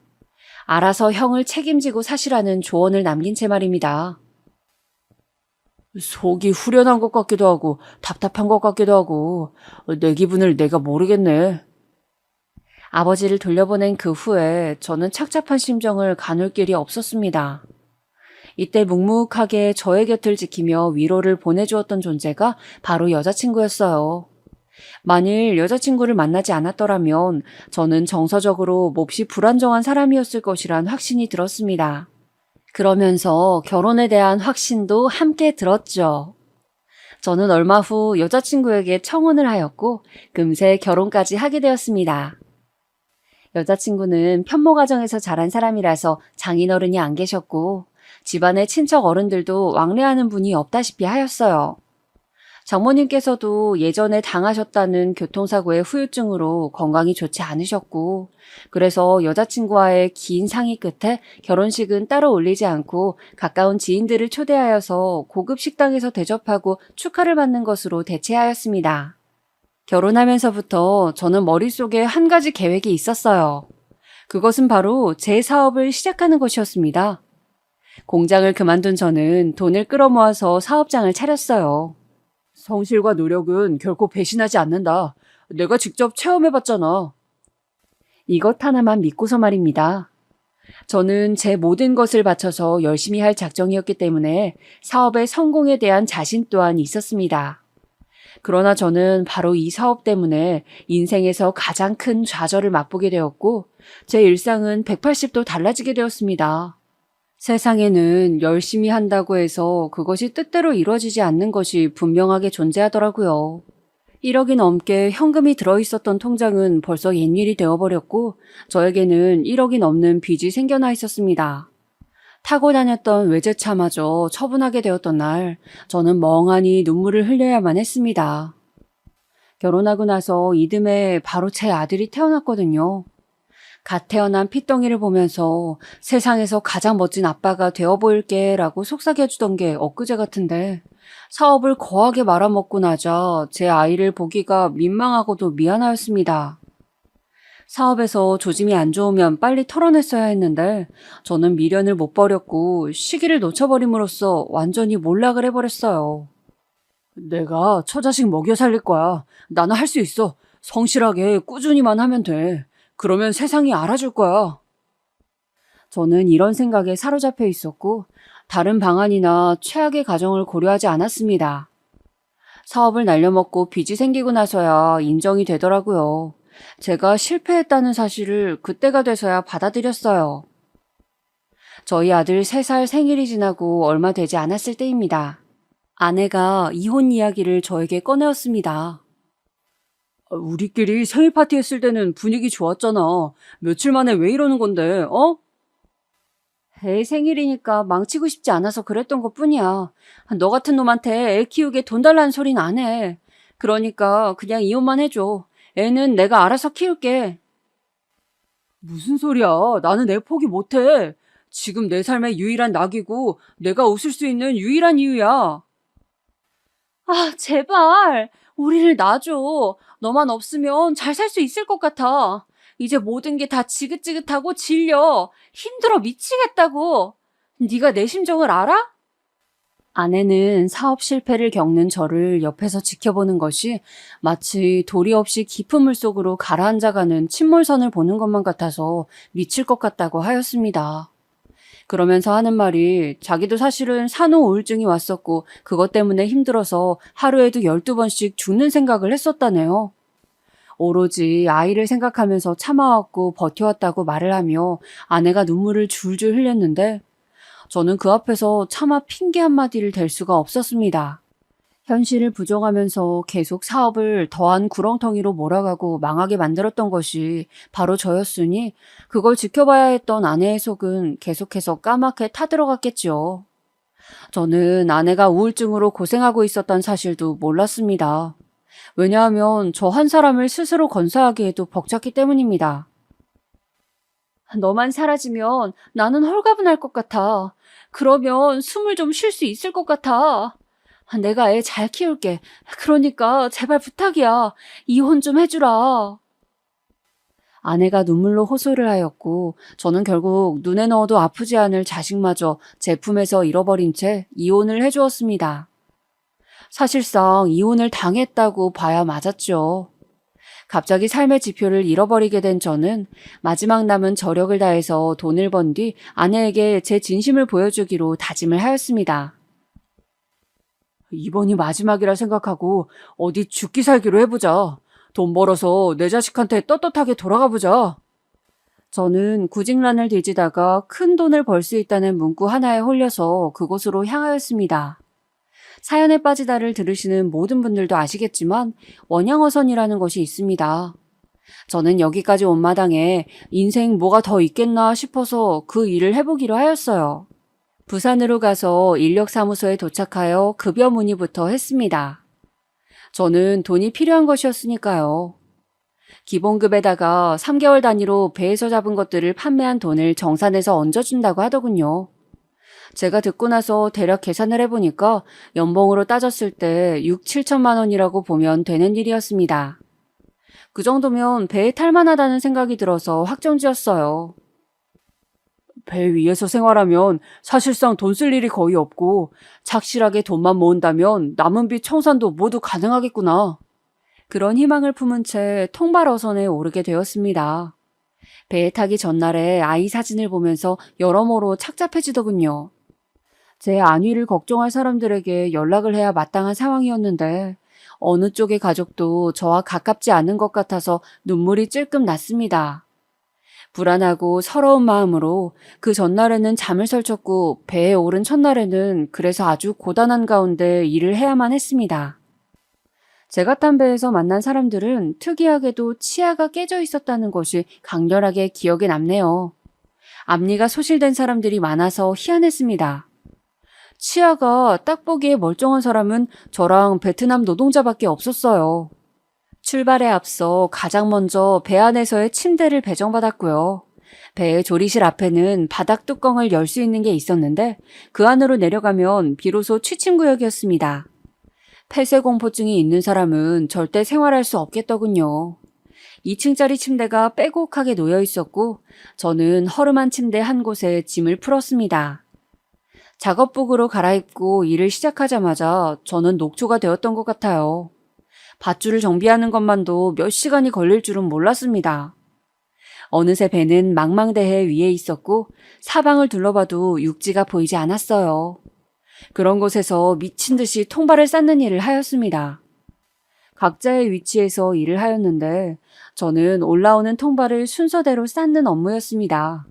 알아서 형을 책임지고 사시라는 조언을 남긴 채 말입니다. 속이 후련한 것 같기도 하고 답답한 것 같기도 하고 내 기분을 내가 모르겠네. 아버지를 돌려보낸 그 후에 저는 착잡한 심정을 가눌 길이 없었습니다. 이때 묵묵하게 저의 곁을 지키며 위로를 보내주었던 존재가 바로 여자친구였어요. 만일 여자친구를 만나지 않았더라면 저는 정서적으로 몹시 불안정한 사람이었을 것이란 확신이 들었습니다. 그러면서 결혼에 대한 확신도 함께 들었죠. 저는 얼마 후 여자친구에게 청혼을 하였고 금세 결혼까지 하게 되었습니다. 여자친구는 편모 가정에서 자란 사람이라서 장인어른이 안 계셨고 집안의 친척 어른들도 왕래하는 분이 없다시피 하였어요. 장모님께서도 예전에 당하셨다는 교통사고의 후유증으로 건강이 좋지 않으셨고 그래서 여자친구와의 긴 상의 끝에 결혼식은 따로 올리지 않고 가까운 지인들을 초대하여서 고급 식당에서 대접하고 축하를 받는 것으로 대체하였습니다. 결혼하면서부터 저는 머릿속에 한 가지 계획이 있었어요. 그것은 바로 제 사업을 시작하는 것이었습니다. 공장을 그만둔 저는 돈을 끌어모아서 사업장을 차렸어요. 성실과 노력은 결코 배신하지 않는다. 내가 직접 체험해봤잖아. 이것 하나만 믿고서 말입니다. 저는 제 모든 것을 바쳐서 열심히 할 작정이었기 때문에 사업의 성공에 대한 자신 또한 있었습니다. 그러나 저는 바로 이 사업 때문에 인생에서 가장 큰 좌절을 맛보게 되었고 제 일상은 180도 달라지게 되었습니다. 세상에는 열심히 한다고 해서 그것이 뜻대로 이루어지지 않는 것이 분명하게 존재하더라고요. 1억이 넘게 현금이 들어있었던 통장은 벌써 옛일이 되어버렸고 저에게는 1억이 넘는 빚이 생겨나 있었습니다. 타고 다녔던 외제차마저 처분하게 되었던 날 저는 멍하니 눈물을 흘려야만 했습니다. 결혼하고 나서 이듬해 바로 제 아들이 태어났거든요. 갓 태어난 핏덩이를 보면서 세상에서 가장 멋진 아빠가 되어 보일게 라고 속삭여주던 게 엊그제 같은데 사업을 거하게 말아먹고 나자 제 아이를 보기가 민망하고도 미안하였습니다. 사업에서 조짐이 안 좋으면 빨리 털어냈어야 했는데 저는 미련을 못 버렸고 시기를 놓쳐버림으로써 완전히 몰락을 해버렸어요. 내가 처자식 먹여 살릴 거야. 나는 할 수 있어. 성실하게 꾸준히만 하면 돼. 그러면 세상이 알아줄 거야. 저는 이런 생각에 사로잡혀 있었고 다른 방안이나 최악의 가정을 고려하지 않았습니다. 사업을 날려먹고 빚이 생기고 나서야 인정이 되더라고요. 제가 실패했다는 사실을 그때가 돼서야 받아들였어요. 저희 아들 3살 생일이 지나고 얼마 되지 않았을 때입니다. 아내가 이혼 이야기를 저에게 꺼내었습니다. 우리끼리 생일 파티 했을 때는 분위기 좋았잖아. 며칠 만에 왜 이러는 건데, 어? 애 생일이니까 망치고 싶지 않아서 그랬던 것뿐이야. 너 같은 놈한테 애 키우게 돈 달라는 소리는 안 해. 그러니까 그냥 이혼만 해줘. 애는 내가 알아서 키울게. 무슨 소리야. 나는 애 포기 못해. 지금 내 삶의 유일한 낙이고 내가 웃을 수 있는 유일한 이유야. 아, 제발. 우리를 놔줘. 너만 없으면 잘 살 수 있을 것 같아. 이제 모든 게 다 지긋지긋하고 질려. 힘들어 미치겠다고. 네가 내 심정을 알아? 아내는 사업 실패를 겪는 저를 옆에서 지켜보는 것이 마치 도리 없이 깊은 물속으로 가라앉아가는 침몰선을 보는 것만 같아서 미칠 것 같다고 하였습니다. 그러면서 하는 말이 자기도 사실은 산후 우울증이 왔었고 그것 때문에 힘들어서 하루에도 12번씩 죽는 생각을 했었다네요. 오로지 아이를 생각하면서 참아왔고 버텨왔다고 말을 하며 아내가 눈물을 줄줄 흘렸는데 저는 그 앞에서 차마 핑계 한마디를 댈 수가 없었습니다. 현실을 부정하면서 계속 사업을 더한 구렁텅이로 몰아가고 망하게 만들었던 것이 바로 저였으니 그걸 지켜봐야 했던 아내의 속은 계속해서 까맣게 타들어갔겠죠. 저는 아내가 우울증으로 고생하고 있었던 사실도 몰랐습니다. 왜냐하면 저 한 사람을 스스로 건사하기에도 벅찼기 때문입니다. 너만 사라지면 나는 홀가분할 것 같아. 그러면 숨을 좀 쉴 수 있을 것 같아. 내가 애 잘 키울게. 그러니까 제발 부탁이야. 이혼 좀 해주라. 아내가 눈물로 호소를 하였고 저는 결국 눈에 넣어도 아프지 않을 자식마저 제 품에서 잃어버린 채 이혼을 해주었습니다. 사실상 이혼을 당했다고 봐야 맞았죠. 갑자기 삶의 지표를 잃어버리게 된 저는 마지막 남은 저력을 다해서 돈을 번 뒤 아내에게 제 진심을 보여주기로 다짐을 하였습니다. 이번이 마지막이라 생각하고 어디 죽기 살기로 해보자. 돈 벌어서 내 자식한테 떳떳하게 돌아가 보자. 저는 구직란을 뒤지다가 큰 돈을 벌 수 있다는 문구 하나에 홀려서 그곳으로 향하였습니다. 사연에 빠지다를 들으시는 모든 분들도 아시겠지만 원양어선이라는 것이 있습니다. 저는 여기까지 온 마당에 인생 뭐가 더 있겠나 싶어서 그 일을 해보기로 하였어요. 부산으로 가서 인력사무소에 도착하여 급여 문의부터 했습니다. 저는 돈이 필요한 것이었으니까요. 기본급에다가 3개월 단위로 배에서 잡은 것들을 판매한 돈을 정산해서 얹어준다고 하더군요. 제가 듣고 나서 대략 계산을 해보니까 연봉으로 따졌을 때 6, 7천만 원이라고 보면 되는 일이었습니다. 그 정도면 배에 탈만하다는 생각이 들어서 확정지었어요. 배 위에서 생활하면 사실상 돈 쓸 일이 거의 없고 착실하게 돈만 모은다면 남은 빚 청산도 모두 가능하겠구나. 그런 희망을 품은 채 통발 어선에 오르게 되었습니다. 배에 타기 전날에 아이 사진을 보면서 여러모로 착잡해지더군요. 제 안위를 걱정할 사람들에게 연락을 해야 마땅한 상황이었는데 어느 쪽의 가족도 저와 가깝지 않은 것 같아서 눈물이 찔끔 났습니다. 불안하고 서러운 마음으로 그 전날에는 잠을 설쳤고 배에 오른 첫날에는 그래서 아주 고단한 가운데 일을 해야만 했습니다. 제가 탄 배에서 만난 사람들은 특이하게도 치아가 깨져 있었다는 것이 강렬하게 기억에 남네요. 앞니가 소실된 사람들이 많아서 희한했습니다. 치아가 딱 보기에 멀쩡한 사람은 저랑 베트남 노동자밖에 없었어요. 출발에 앞서 가장 먼저 배 안에서의 침대를 배정받았고요. 배의 조리실 앞에는 바닥 뚜껑을 열 수 있는 게 있었는데 그 안으로 내려가면 비로소 취침구역이었습니다. 폐쇄공포증이 있는 사람은 절대 생활할 수 없겠더군요. 2층짜리 침대가 빼곡하게 놓여 있었고 저는 허름한 침대 한 곳에 짐을 풀었습니다. 작업복으로 갈아입고 일을 시작하자마자 저는 녹초가 되었던 것 같아요. 밧줄을 정비하는 것만도 몇 시간이 걸릴 줄은 몰랐습니다. 어느새 배는 망망대해 위에 있었고 사방을 둘러봐도 육지가 보이지 않았어요. 그런 곳에서 미친 듯이 통발을 쌓는 일을 하였습니다. 각자의 위치에서 일을 하였는데 저는 올라오는 통발을 순서대로 쌓는 업무였습니다.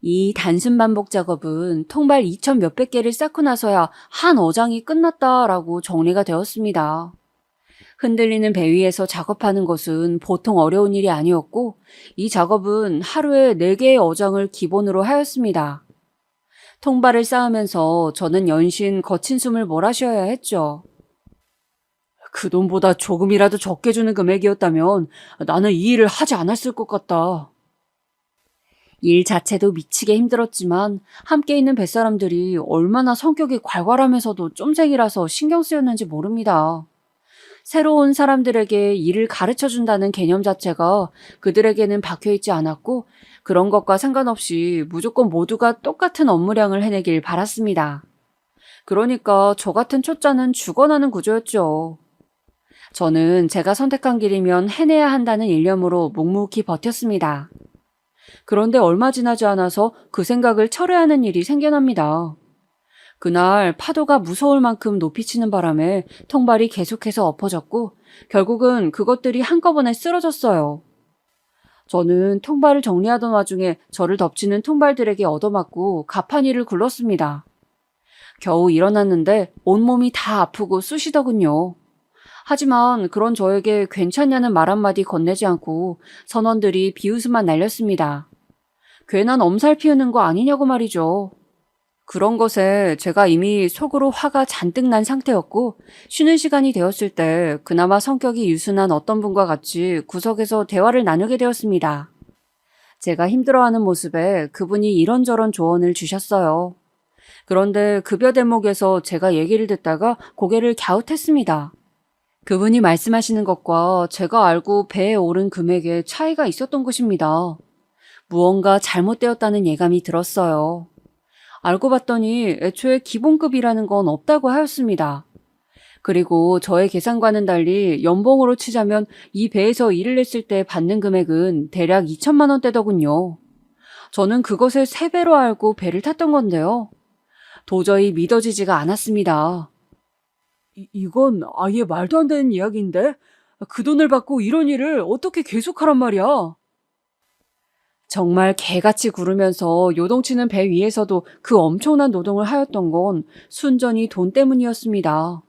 이 단순 반복 작업은 통발 2천 몇백 개를 쌓고 나서야 한 어장이 끝났다라고 정리가 되었습니다. 흔들리는 배 위에서 작업하는 것은 보통 어려운 일이 아니었고 이 작업은 하루에 4개의 어장을 기본으로 하였습니다. 통발을 쌓으면서 저는 연신 거친 숨을 몰아쉬어야 했죠. 그 돈보다 조금이라도 적게 주는 금액이었다면 나는 이 일을 하지 않았을 것 같다. 일 자체도 미치게 힘들었지만 함께 있는 뱃사람들이 얼마나 성격이 괄괄하면서도 쫌생이라서 신경 쓰였는지 모릅니다. 새로운 사람들에게 일을 가르쳐준다는 개념 자체가 그들에게는 박혀있지 않았고 그런 것과 상관없이 무조건 모두가 똑같은 업무량을 해내길 바랐습니다. 그러니까 저 같은 초짜는 죽어나는 구조였죠. 저는 제가 선택한 길이면 해내야 한다는 일념으로 묵묵히 버텼습니다. 그런데 얼마 지나지 않아서 그 생각을 철회하는 일이 생겨납니다. 그날 파도가 무서울 만큼 높이 치는 바람에 통발이 계속해서 엎어졌고 결국은 그것들이 한꺼번에 쓰러졌어요. 저는 통발을 정리하던 와중에 저를 덮치는 통발들에게 얻어맞고 가판위를 굴렀습니다. 겨우 일어났는데 온몸이 다 아프고 쑤시더군요. 하지만 그런 저에게 괜찮냐는 말 한마디 건네지 않고 선원들이 비웃음만 날렸습니다. 괜한 엄살 피우는 거 아니냐고 말이죠. 그런 것에 제가 이미 속으로 화가 잔뜩 난 상태였고 쉬는 시간이 되었을 때 그나마 성격이 유순한 어떤 분과 같이 구석에서 대화를 나누게 되었습니다. 제가 힘들어하는 모습에 그분이 이런저런 조언을 주셨어요. 그런데 급여 대목에서 제가 얘기를 듣다가 고개를 갸웃했습니다. 그분이 말씀하시는 것과 제가 알고 배에 오른 금액에 차이가 있었던 것입니다. 무언가 잘못되었다는 예감이 들었어요. 알고 봤더니 애초에 기본급이라는 건 없다고 하였습니다. 그리고 저의 계산과는 달리 연봉으로 치자면 이 배에서 일을 했을 때 받는 금액은 대략 2천만 원대더군요. 저는 그것을 3배로 알고 배를 탔던 건데요. 도저히 믿어지지가 않았습니다. 이건 아예 말도 안 되는 이야기인데? 그 돈을 받고 이런 일을 어떻게 계속하란 말이야? 정말 개같이 구르면서 요동치는 배 위에서도 그 엄청난 노동을 하였던 건 순전히 돈 때문이었습니다.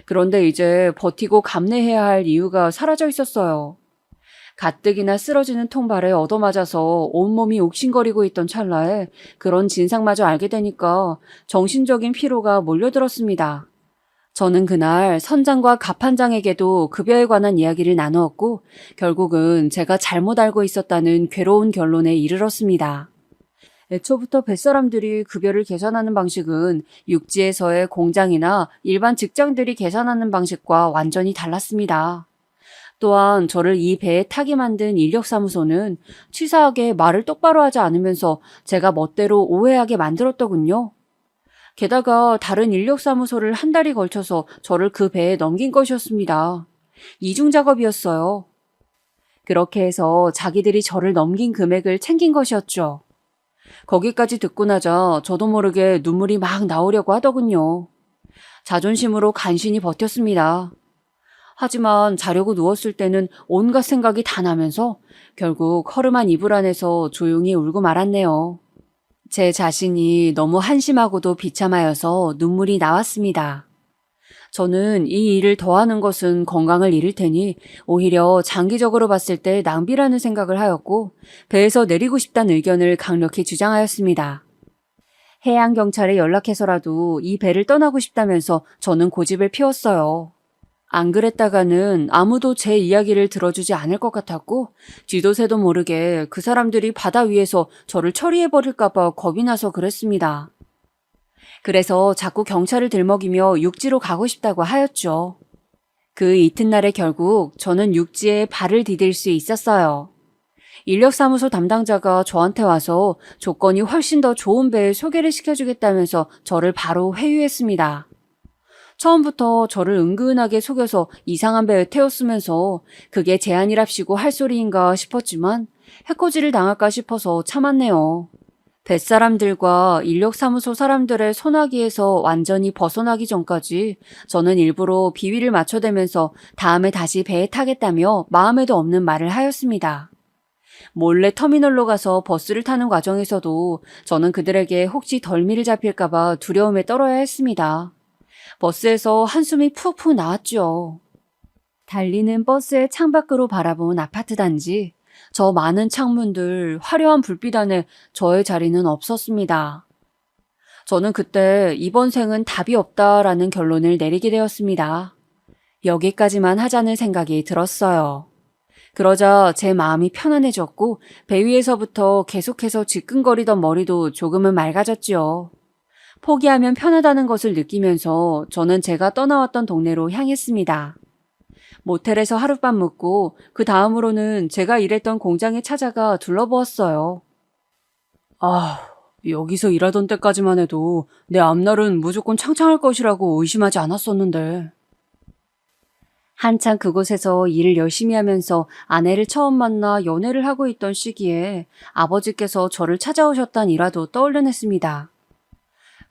그런데 이제 버티고 감내해야 할 이유가 사라져 있었어요. 가뜩이나 쓰러지는 통발에 얻어맞아서 온몸이 옥신거리고 있던 찰나에 그런 진상마저 알게 되니까 정신적인 피로가 몰려들었습니다. 저는 그날 선장과 갑판장에게도 급여에 관한 이야기를 나누었고 결국은 제가 잘못 알고 있었다는 괴로운 결론에 이르렀습니다. 애초부터 뱃사람들이 급여를 계산하는 방식은 육지에서의 공장이나 일반 직장들이 계산하는 방식과 완전히 달랐습니다. 또한 저를 이 배에 타게 만든 인력사무소는 치사하게 말을 똑바로 하지 않으면서 제가 멋대로 오해하게 만들었더군요. 게다가 다른 인력사무소를 한 달이 걸쳐서 저를 그 배에 넘긴 것이었습니다. 이중 작업이었어요. 그렇게 해서 자기들이 저를 넘긴 금액을 챙긴 것이었죠. 거기까지 듣고 나자 저도 모르게 눈물이 막 나오려고 하더군요. 자존심으로 간신히 버텼습니다. 하지만 자려고 누웠을 때는 온갖 생각이 다 나면서 결국 허름한 이불 안에서 조용히 울고 말았네요. 제 자신이 너무 한심하고도 비참하여서 눈물이 나왔습니다. 저는 이 일을 더하는 것은 건강을 잃을 테니 오히려 장기적으로 봤을 때 낭비라는 생각을 하였고 배에서 내리고 싶다는 의견을 강력히 주장하였습니다. 해양경찰에 연락해서라도 이 배를 떠나고 싶다면서 저는 고집을 피웠어요. 안 그랬다가는 아무도 제 이야기를 들어주지 않을 것 같았고 쥐도 새도 모르게 그 사람들이 바다 위에서 저를 처리해버릴까 봐 겁이 나서 그랬습니다. 그래서 자꾸 경찰을 들먹이며 육지로 가고 싶다고 하였죠. 그 이튿날에 결국 저는 육지에 발을 디딜 수 있었어요. 인력사무소 담당자가 저한테 와서 조건이 훨씬 더 좋은 배에 소개를 시켜주겠다면서 저를 바로 회유했습니다. 처음부터 저를 은근하게 속여서 이상한 배에 태웠으면서 그게 제안이랍시고 할 소리인가 싶었지만 해코지를 당할까 싶어서 참았네요. 뱃사람들과 인력사무소 사람들의 손아귀에서 완전히 벗어나기 전까지 저는 일부러 비위를 맞춰대면서 다음에 다시 배에 타겠다며 마음에도 없는 말을 하였습니다. 몰래 터미널로 가서 버스를 타는 과정에서도 저는 그들에게 혹시 덜미를 잡힐까봐 두려움에 떨어야 했습니다. 버스에서 한숨이 푹푹 나왔죠. 달리는 버스의 창밖으로 바라본 아파트 단지, 저 많은 창문들, 화려한 불빛 안에 저의 자리는 없었습니다. 저는 그때 이번 생은 답이 없다라는 결론을 내리게 되었습니다. 여기까지만 하자는 생각이 들었어요. 그러자 제 마음이 편안해졌고 배 위에서부터 계속해서 지끈거리던 머리도 조금은 맑아졌지요. 포기하면 편하다는 것을 느끼면서 저는 제가 떠나왔던 동네로 향했습니다. 모텔에서 하룻밤 묵고 그 다음으로는 제가 일했던 공장에 찾아가 둘러보았어요. 여기서 일하던 때까지만 해도 내 앞날은 무조건 창창할 것이라고 의심하지 않았었는데. 한창 그곳에서 일을 열심히 하면서 아내를 처음 만나 연애를 하고 있던 시기에 아버지께서 저를 찾아오셨단 일화도 떠올려냈습니다.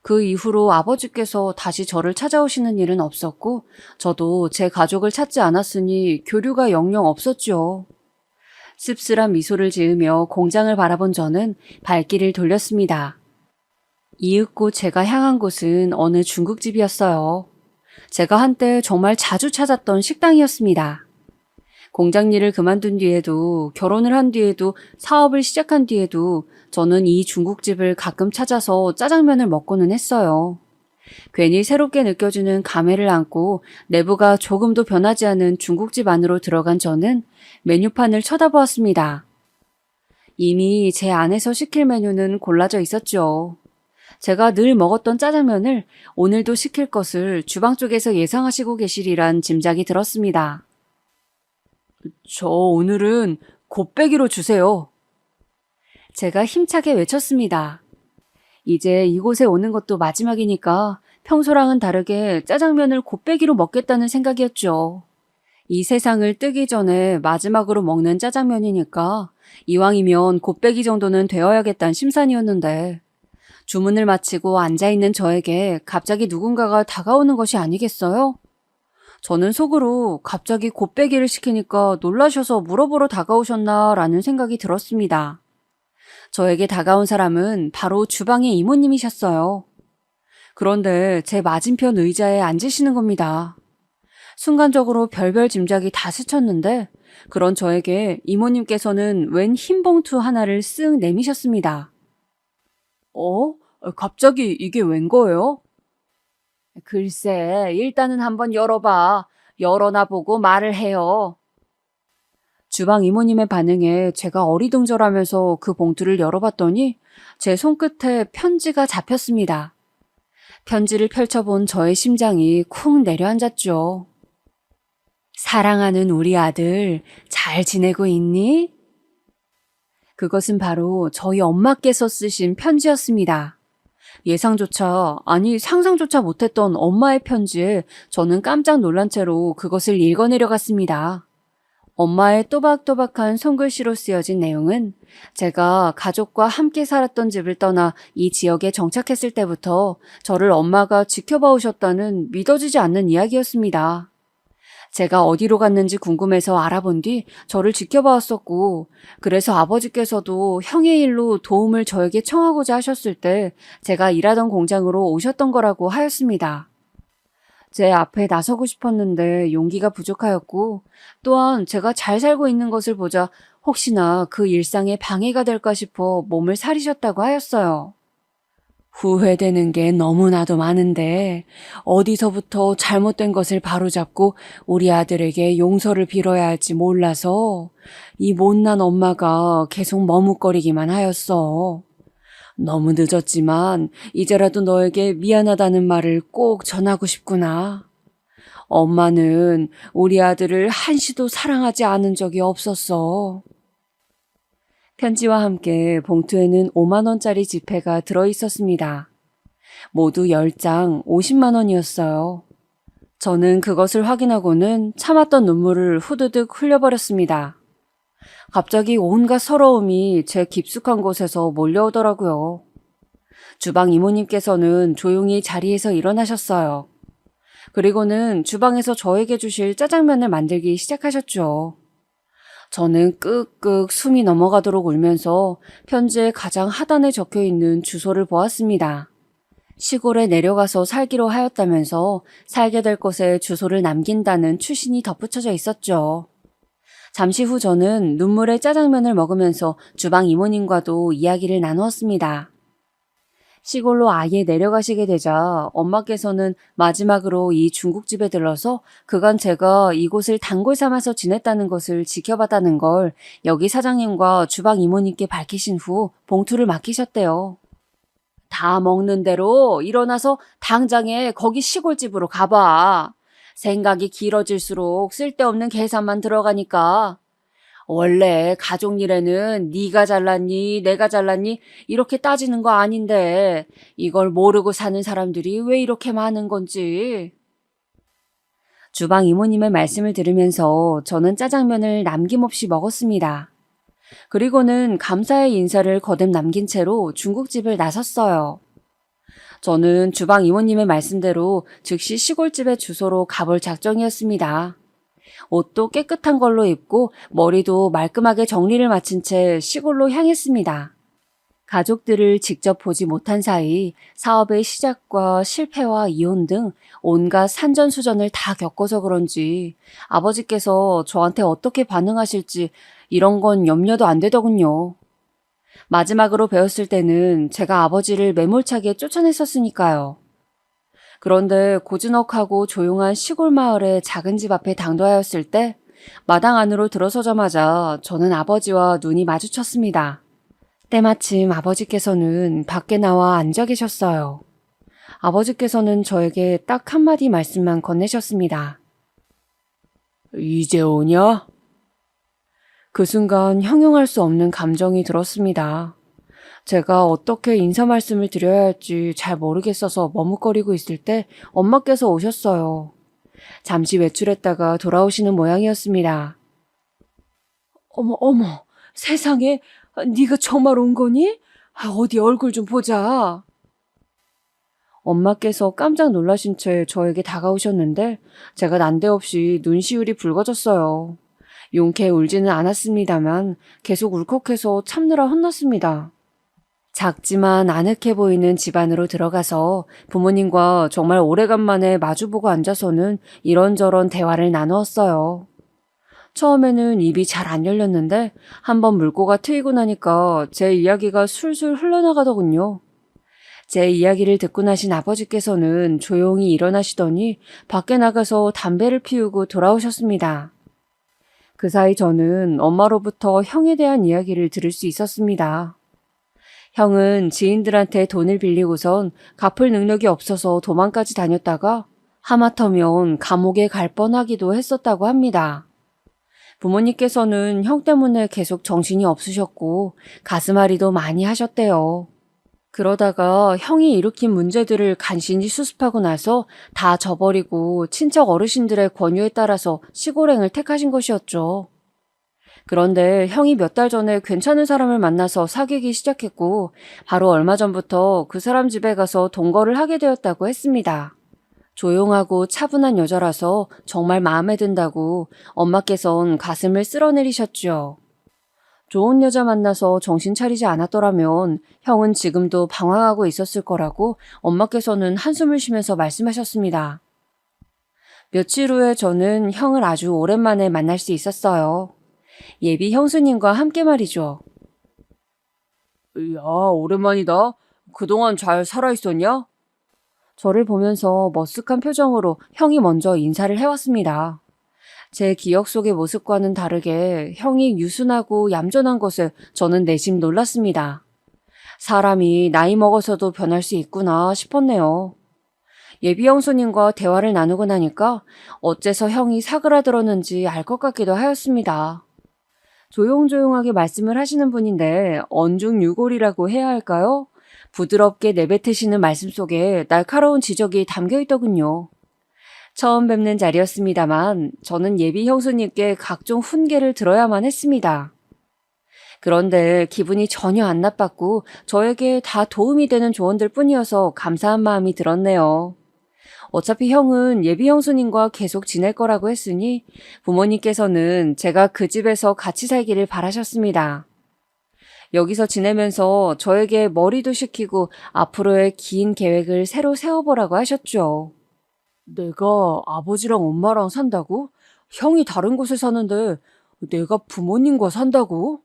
그 이후로 아버지께서 다시 저를 찾아오시는 일은 없었고 저도 제 가족을 찾지 않았으니 교류가 영영 없었죠. 씁쓸한 미소를 지으며 공장을 바라본 저는 발길을 돌렸습니다. 이윽고 제가 향한 곳은 어느 중국집이었어요. 제가 한때 정말 자주 찾았던 식당이었습니다. 공장 일을 그만둔 뒤에도 결혼을 한 뒤에도 사업을 시작한 뒤에도 저는 이 중국집을 가끔 찾아서 짜장면을 먹고는 했어요. 괜히 새롭게 느껴지는 감회를 안고 내부가 조금도 변하지 않은 중국집 안으로 들어간 저는 메뉴판을 쳐다보았습니다. 이미 제 안에서 시킬 메뉴는 골라져 있었죠. 제가 늘 먹었던 짜장면을 오늘도 시킬 것을 주방 쪽에서 예상하시고 계시리란 짐작이 들었습니다. 저 오늘은 곱빼기로 주세요. 제가 힘차게 외쳤습니다. 이제 이곳에 오는 것도 마지막이니까 평소랑은 다르게 짜장면을 곱빼기로 먹겠다는 생각이었죠. 이 세상을 뜨기 전에 마지막으로 먹는 짜장면이니까 이왕이면 곱빼기 정도는 되어야겠다는 심산이었는데 주문을 마치고 앉아있는 저에게 갑자기 누군가가 다가오는 것이 아니겠어요? 저는 속으로 갑자기 곱빼기를 시키니까 놀라셔서 물어보러 다가오셨나 라는 생각이 들었습니다. 저에게 다가온 사람은 바로 주방의 이모님이셨어요. 그런데 제 맞은편 의자에 앉으시는 겁니다. 순간적으로 별별 짐작이 다 스쳤는데 그런 저에게 이모님께서는 웬 흰 봉투 하나를 쓱 내미셨습니다. 갑자기 이게 웬 거예요? 글쎄, 일단은 한번 열어봐. 열어나 보고 말을 해요. 주방 이모님의 반응에 제가 어리둥절하면서 그 봉투를 열어봤더니 제 손끝에 편지가 잡혔습니다. 편지를 펼쳐본 저의 심장이 쿵 내려앉았죠. 사랑하는 우리 아들, 잘 지내고 있니? 그것은 바로 저희 엄마께서 쓰신 편지였습니다. 예상조차, 아니 상상조차 못했던 엄마의 편지에 저는 깜짝 놀란 채로 그것을 읽어내려갔습니다. 엄마의 또박또박한 손글씨로 쓰여진 내용은 제가 가족과 함께 살았던 집을 떠나 이 지역에 정착했을 때부터 저를 엄마가 지켜봐 오셨다는 믿어지지 않는 이야기였습니다. 제가 어디로 갔는지 궁금해서 알아본 뒤 저를 지켜봐 왔었고, 그래서 아버지께서도 형의 일로 도움을 저에게 청하고자 하셨을 때 제가 일하던 공장으로 오셨던 거라고 하였습니다. 제 앞에 나서고 싶었는데 용기가 부족하였고, 또한 제가 잘 살고 있는 것을 보자 혹시나 그 일상에 방해가 될까 싶어 몸을 사리셨다고 하였어요. 후회되는 게 너무나도 많은데 어디서부터 잘못된 것을 바로잡고 우리 아들에게 용서를 빌어야 할지 몰라서 이 못난 엄마가 계속 머뭇거리기만 하였어. 너무 늦었지만 이제라도 너에게 미안하다는 말을 꼭 전하고 싶구나. 엄마는 우리 아들을 한시도 사랑하지 않은 적이 없었어. 편지와 함께 봉투에는 5만 원짜리 지폐가 들어있었습니다. 모두 10장 50만 원이었어요. 저는 그것을 확인하고는 참았던 눈물을 후두둑 흘려버렸습니다. 갑자기 온갖 서러움이 제 깊숙한 곳에서 몰려오더라고요. 주방 이모님께서는 조용히 자리에서 일어나셨어요. 그리고는 주방에서 저에게 주실 짜장면을 만들기 시작하셨죠. 저는 끄끄 숨이 넘어가도록 울면서 편지의 가장 하단에 적혀있는 주소를 보았습니다. 시골에 내려가서 살기로 하였다면서 살게 될 곳에 주소를 남긴다는 추신이 덧붙여져 있었죠. 잠시 후 저는 눈물의 짜장면을 먹으면서 주방 이모님과도 이야기를 나누었습니다. 시골로 아예 내려가시게 되자 엄마께서는 마지막으로 이 중국집에 들러서 그간 제가 이곳을 단골 삼아서 지냈다는 것을 지켜봤다는 걸 여기 사장님과 주방 이모님께 밝히신 후 봉투를 맡기셨대요. 다 먹는 대로 일어나서 당장에 거기 시골집으로 가봐. 생각이 길어질수록 쓸데없는 계산만 들어가니까. 원래 가족 일에는 네가 잘났니 내가 잘났니 이렇게 따지는 거 아닌데 이걸 모르고 사는 사람들이 왜 이렇게 많은 건지. 주방 이모님의 말씀을 들으면서 저는 짜장면을 남김없이 먹었습니다. 그리고는 감사의 인사를 거듭 남긴 채로 중국집을 나섰어요. 저는 주방 이모님의 말씀대로 즉시 시골집의 주소로 가볼 작정이었습니다. 옷도 깨끗한 걸로 입고 머리도 말끔하게 정리를 마친 채 시골로 향했습니다. 가족들을 직접 보지 못한 사이 사업의 시작과 실패와 이혼 등 온갖 산전수전을 다 겪어서 그런지 아버지께서 저한테 어떻게 반응하실지 이런 건 염려도 안 되더군요. 마지막으로 배웠을 때는 제가 아버지를 매몰차게 쫓아냈었으니까요. 그런데 고즈넉하고 조용한 시골 마을의 작은 집 앞에 당도하였을 때 마당 안으로 들어서자마자 저는 아버지와 눈이 마주쳤습니다. 때마침 아버지께서는 밖에 나와 앉아 계셨어요. 아버지께서는 저에게 딱 한마디 말씀만 건네셨습니다. 이제 오냐? 그 순간 형용할 수 없는 감정이 들었습니다. 제가 어떻게 인사 말씀을 드려야 할지 잘 모르겠어서 머뭇거리고 있을 때 엄마께서 오셨어요. 잠시 외출했다가 돌아오시는 모양이었습니다. 어머, 세상에, 네가 정말 온 거니? 어디 얼굴 좀 보자. 엄마께서 깜짝 놀라신 채 저에게 다가오셨는데 제가 난데없이 눈시울이 붉어졌어요. 용케 울지는 않았습니다만 계속 울컥해서 참느라 혼났습니다. 작지만 아늑해 보이는 집 안으로 들어가서 부모님과 정말 오래간만에 마주보고 앉아서는 이런저런 대화를 나누었어요. 처음에는 입이 잘 안 열렸는데 한번 물고가 트이고 나니까 제 이야기가 술술 흘러나가더군요. 제 이야기를 듣고 나신 아버지께서는 조용히 일어나시더니 밖에 나가서 담배를 피우고 돌아오셨습니다. 그 사이 저는 엄마로부터 형에 대한 이야기를 들을 수 있었습니다. 형은 지인들한테 돈을 빌리고선 갚을 능력이 없어서 도망까지 다녔다가 하마터면 감옥에 갈 뻔하기도 했었다고 합니다. 부모님께서는 형 때문에 계속 정신이 없으셨고 가슴앓이도 많이 하셨대요. 그러다가 형이 일으킨 문제들을 간신히 수습하고 나서 다 저버리고 친척 어르신들의 권유에 따라서 시골행을 택하신 것이었죠. 그런데 형이 몇 달 전에 괜찮은 사람을 만나서 사귀기 시작했고 바로 얼마 전부터 그 사람 집에 가서 동거를 하게 되었다고 했습니다. 조용하고 차분한 여자라서 정말 마음에 든다고 엄마께선 가슴을 쓸어내리셨죠. 좋은 여자 만나서 정신 차리지 않았더라면 형은 지금도 방황하고 있었을 거라고 엄마께서는 한숨을 쉬면서 말씀하셨습니다. 며칠 후에 저는 형을 아주 오랜만에 만날 수 있었어요. 예비 형수님과 함께 말이죠. 야, 오랜만이다. 그동안 잘 살아있었냐? 저를 보면서 머쓱한 표정으로 형이 먼저 인사를 해왔습니다. 제 기억 속의 모습과는 다르게 형이 유순하고 얌전한 것에 저는 내심 놀랐습니다. 사람이 나이 먹어서도 변할 수 있구나 싶었네요. 예비 형수님과 대화를 나누고 나니까 어째서 형이 사그라들었는지 알 것 같기도 하였습니다. 조용조용하게 말씀을 하시는 분인데 언중유골이라고 해야 할까요? 부드럽게 내뱉으시는 말씀 속에 날카로운 지적이 담겨 있더군요. 처음 뵙는 자리였습니다만 저는 예비 형수님께 각종 훈계를 들어야만 했습니다. 그런데 기분이 전혀 안 나빴고 저에게 다 도움이 되는 조언들 뿐이어서 감사한 마음이 들었네요. 어차피 형은 예비 형수님과 계속 지낼 거라고 했으니 부모님께서는 제가 그 집에서 같이 살기를 바라셨습니다. 여기서 지내면서 저에게 머리도 식히고 앞으로의 긴 계획을 새로 세워보라고 하셨죠. 내가 아버지랑 엄마랑 산다고? 형이 다른 곳에 사는데 내가 부모님과 산다고?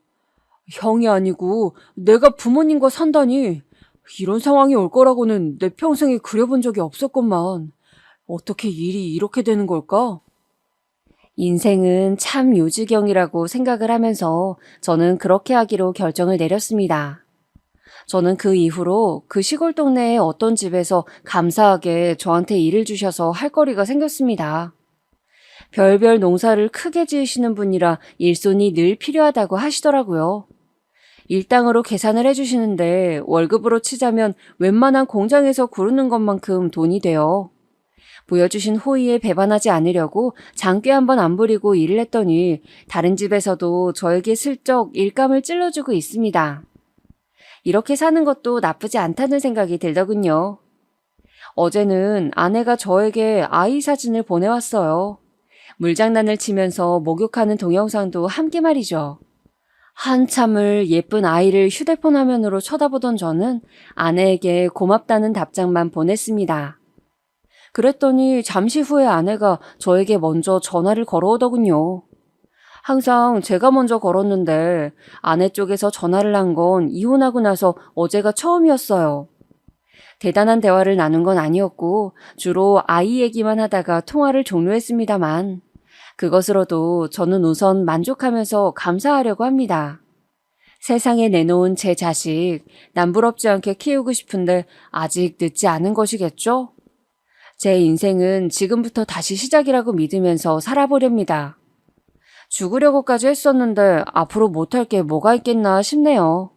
형이 아니고 내가 부모님과 산다니. 이런 상황이 올 거라고는 내 평생에 그려본 적이 없었건만. 어떻게 일이 이렇게 되는 걸까? 인생은 참 요지경이라고 생각을 하면서 저는 그렇게 하기로 결정을 내렸습니다. 저는 그 이후로 그 시골 동네의 어떤 집에서 감사하게 저한테 일을 주셔서 할 거리가 생겼습니다. 별별 농사를 크게 지으시는 분이라 일손이 늘 필요하다고 하시더라고요. 일당으로 계산을 해주시는데 월급으로 치자면 웬만한 공장에서 구르는 것만큼 돈이 돼요. 보여주신 호의에 배반하지 않으려고 장꾀 한번 안 부리고 일을 했더니 다른 집에서도 저에게 슬쩍 일감을 찔러주고 있습니다. 이렇게 사는 것도 나쁘지 않다는 생각이 들더군요. 어제는 아내가 저에게 아이 사진을 보내왔어요. 물장난을 치면서 목욕하는 동영상도 함께 말이죠. 한참을 예쁜 아이를 휴대폰 화면으로 쳐다보던 저는 아내에게 고맙다는 답장만 보냈습니다. 그랬더니 잠시 후에 아내가 저에게 먼저 전화를 걸어오더군요. 항상 제가 먼저 걸었는데 아내 쪽에서 전화를 한 건 이혼하고 나서 어제가 처음이었어요. 대단한 대화를 나눈 건 아니었고 주로 아이 얘기만 하다가 통화를 종료했습니다만 그것으로도 저는 우선 만족하면서 감사하려고 합니다. 세상에 내놓은 제 자식 남부럽지 않게 키우고 싶은데 아직 늦지 않은 것이겠죠? 제 인생은 지금부터 다시 시작이라고 믿으면서 살아보렵니다. 죽으려고까지 했었는데 앞으로 못할 게 뭐가 있겠나 싶네요.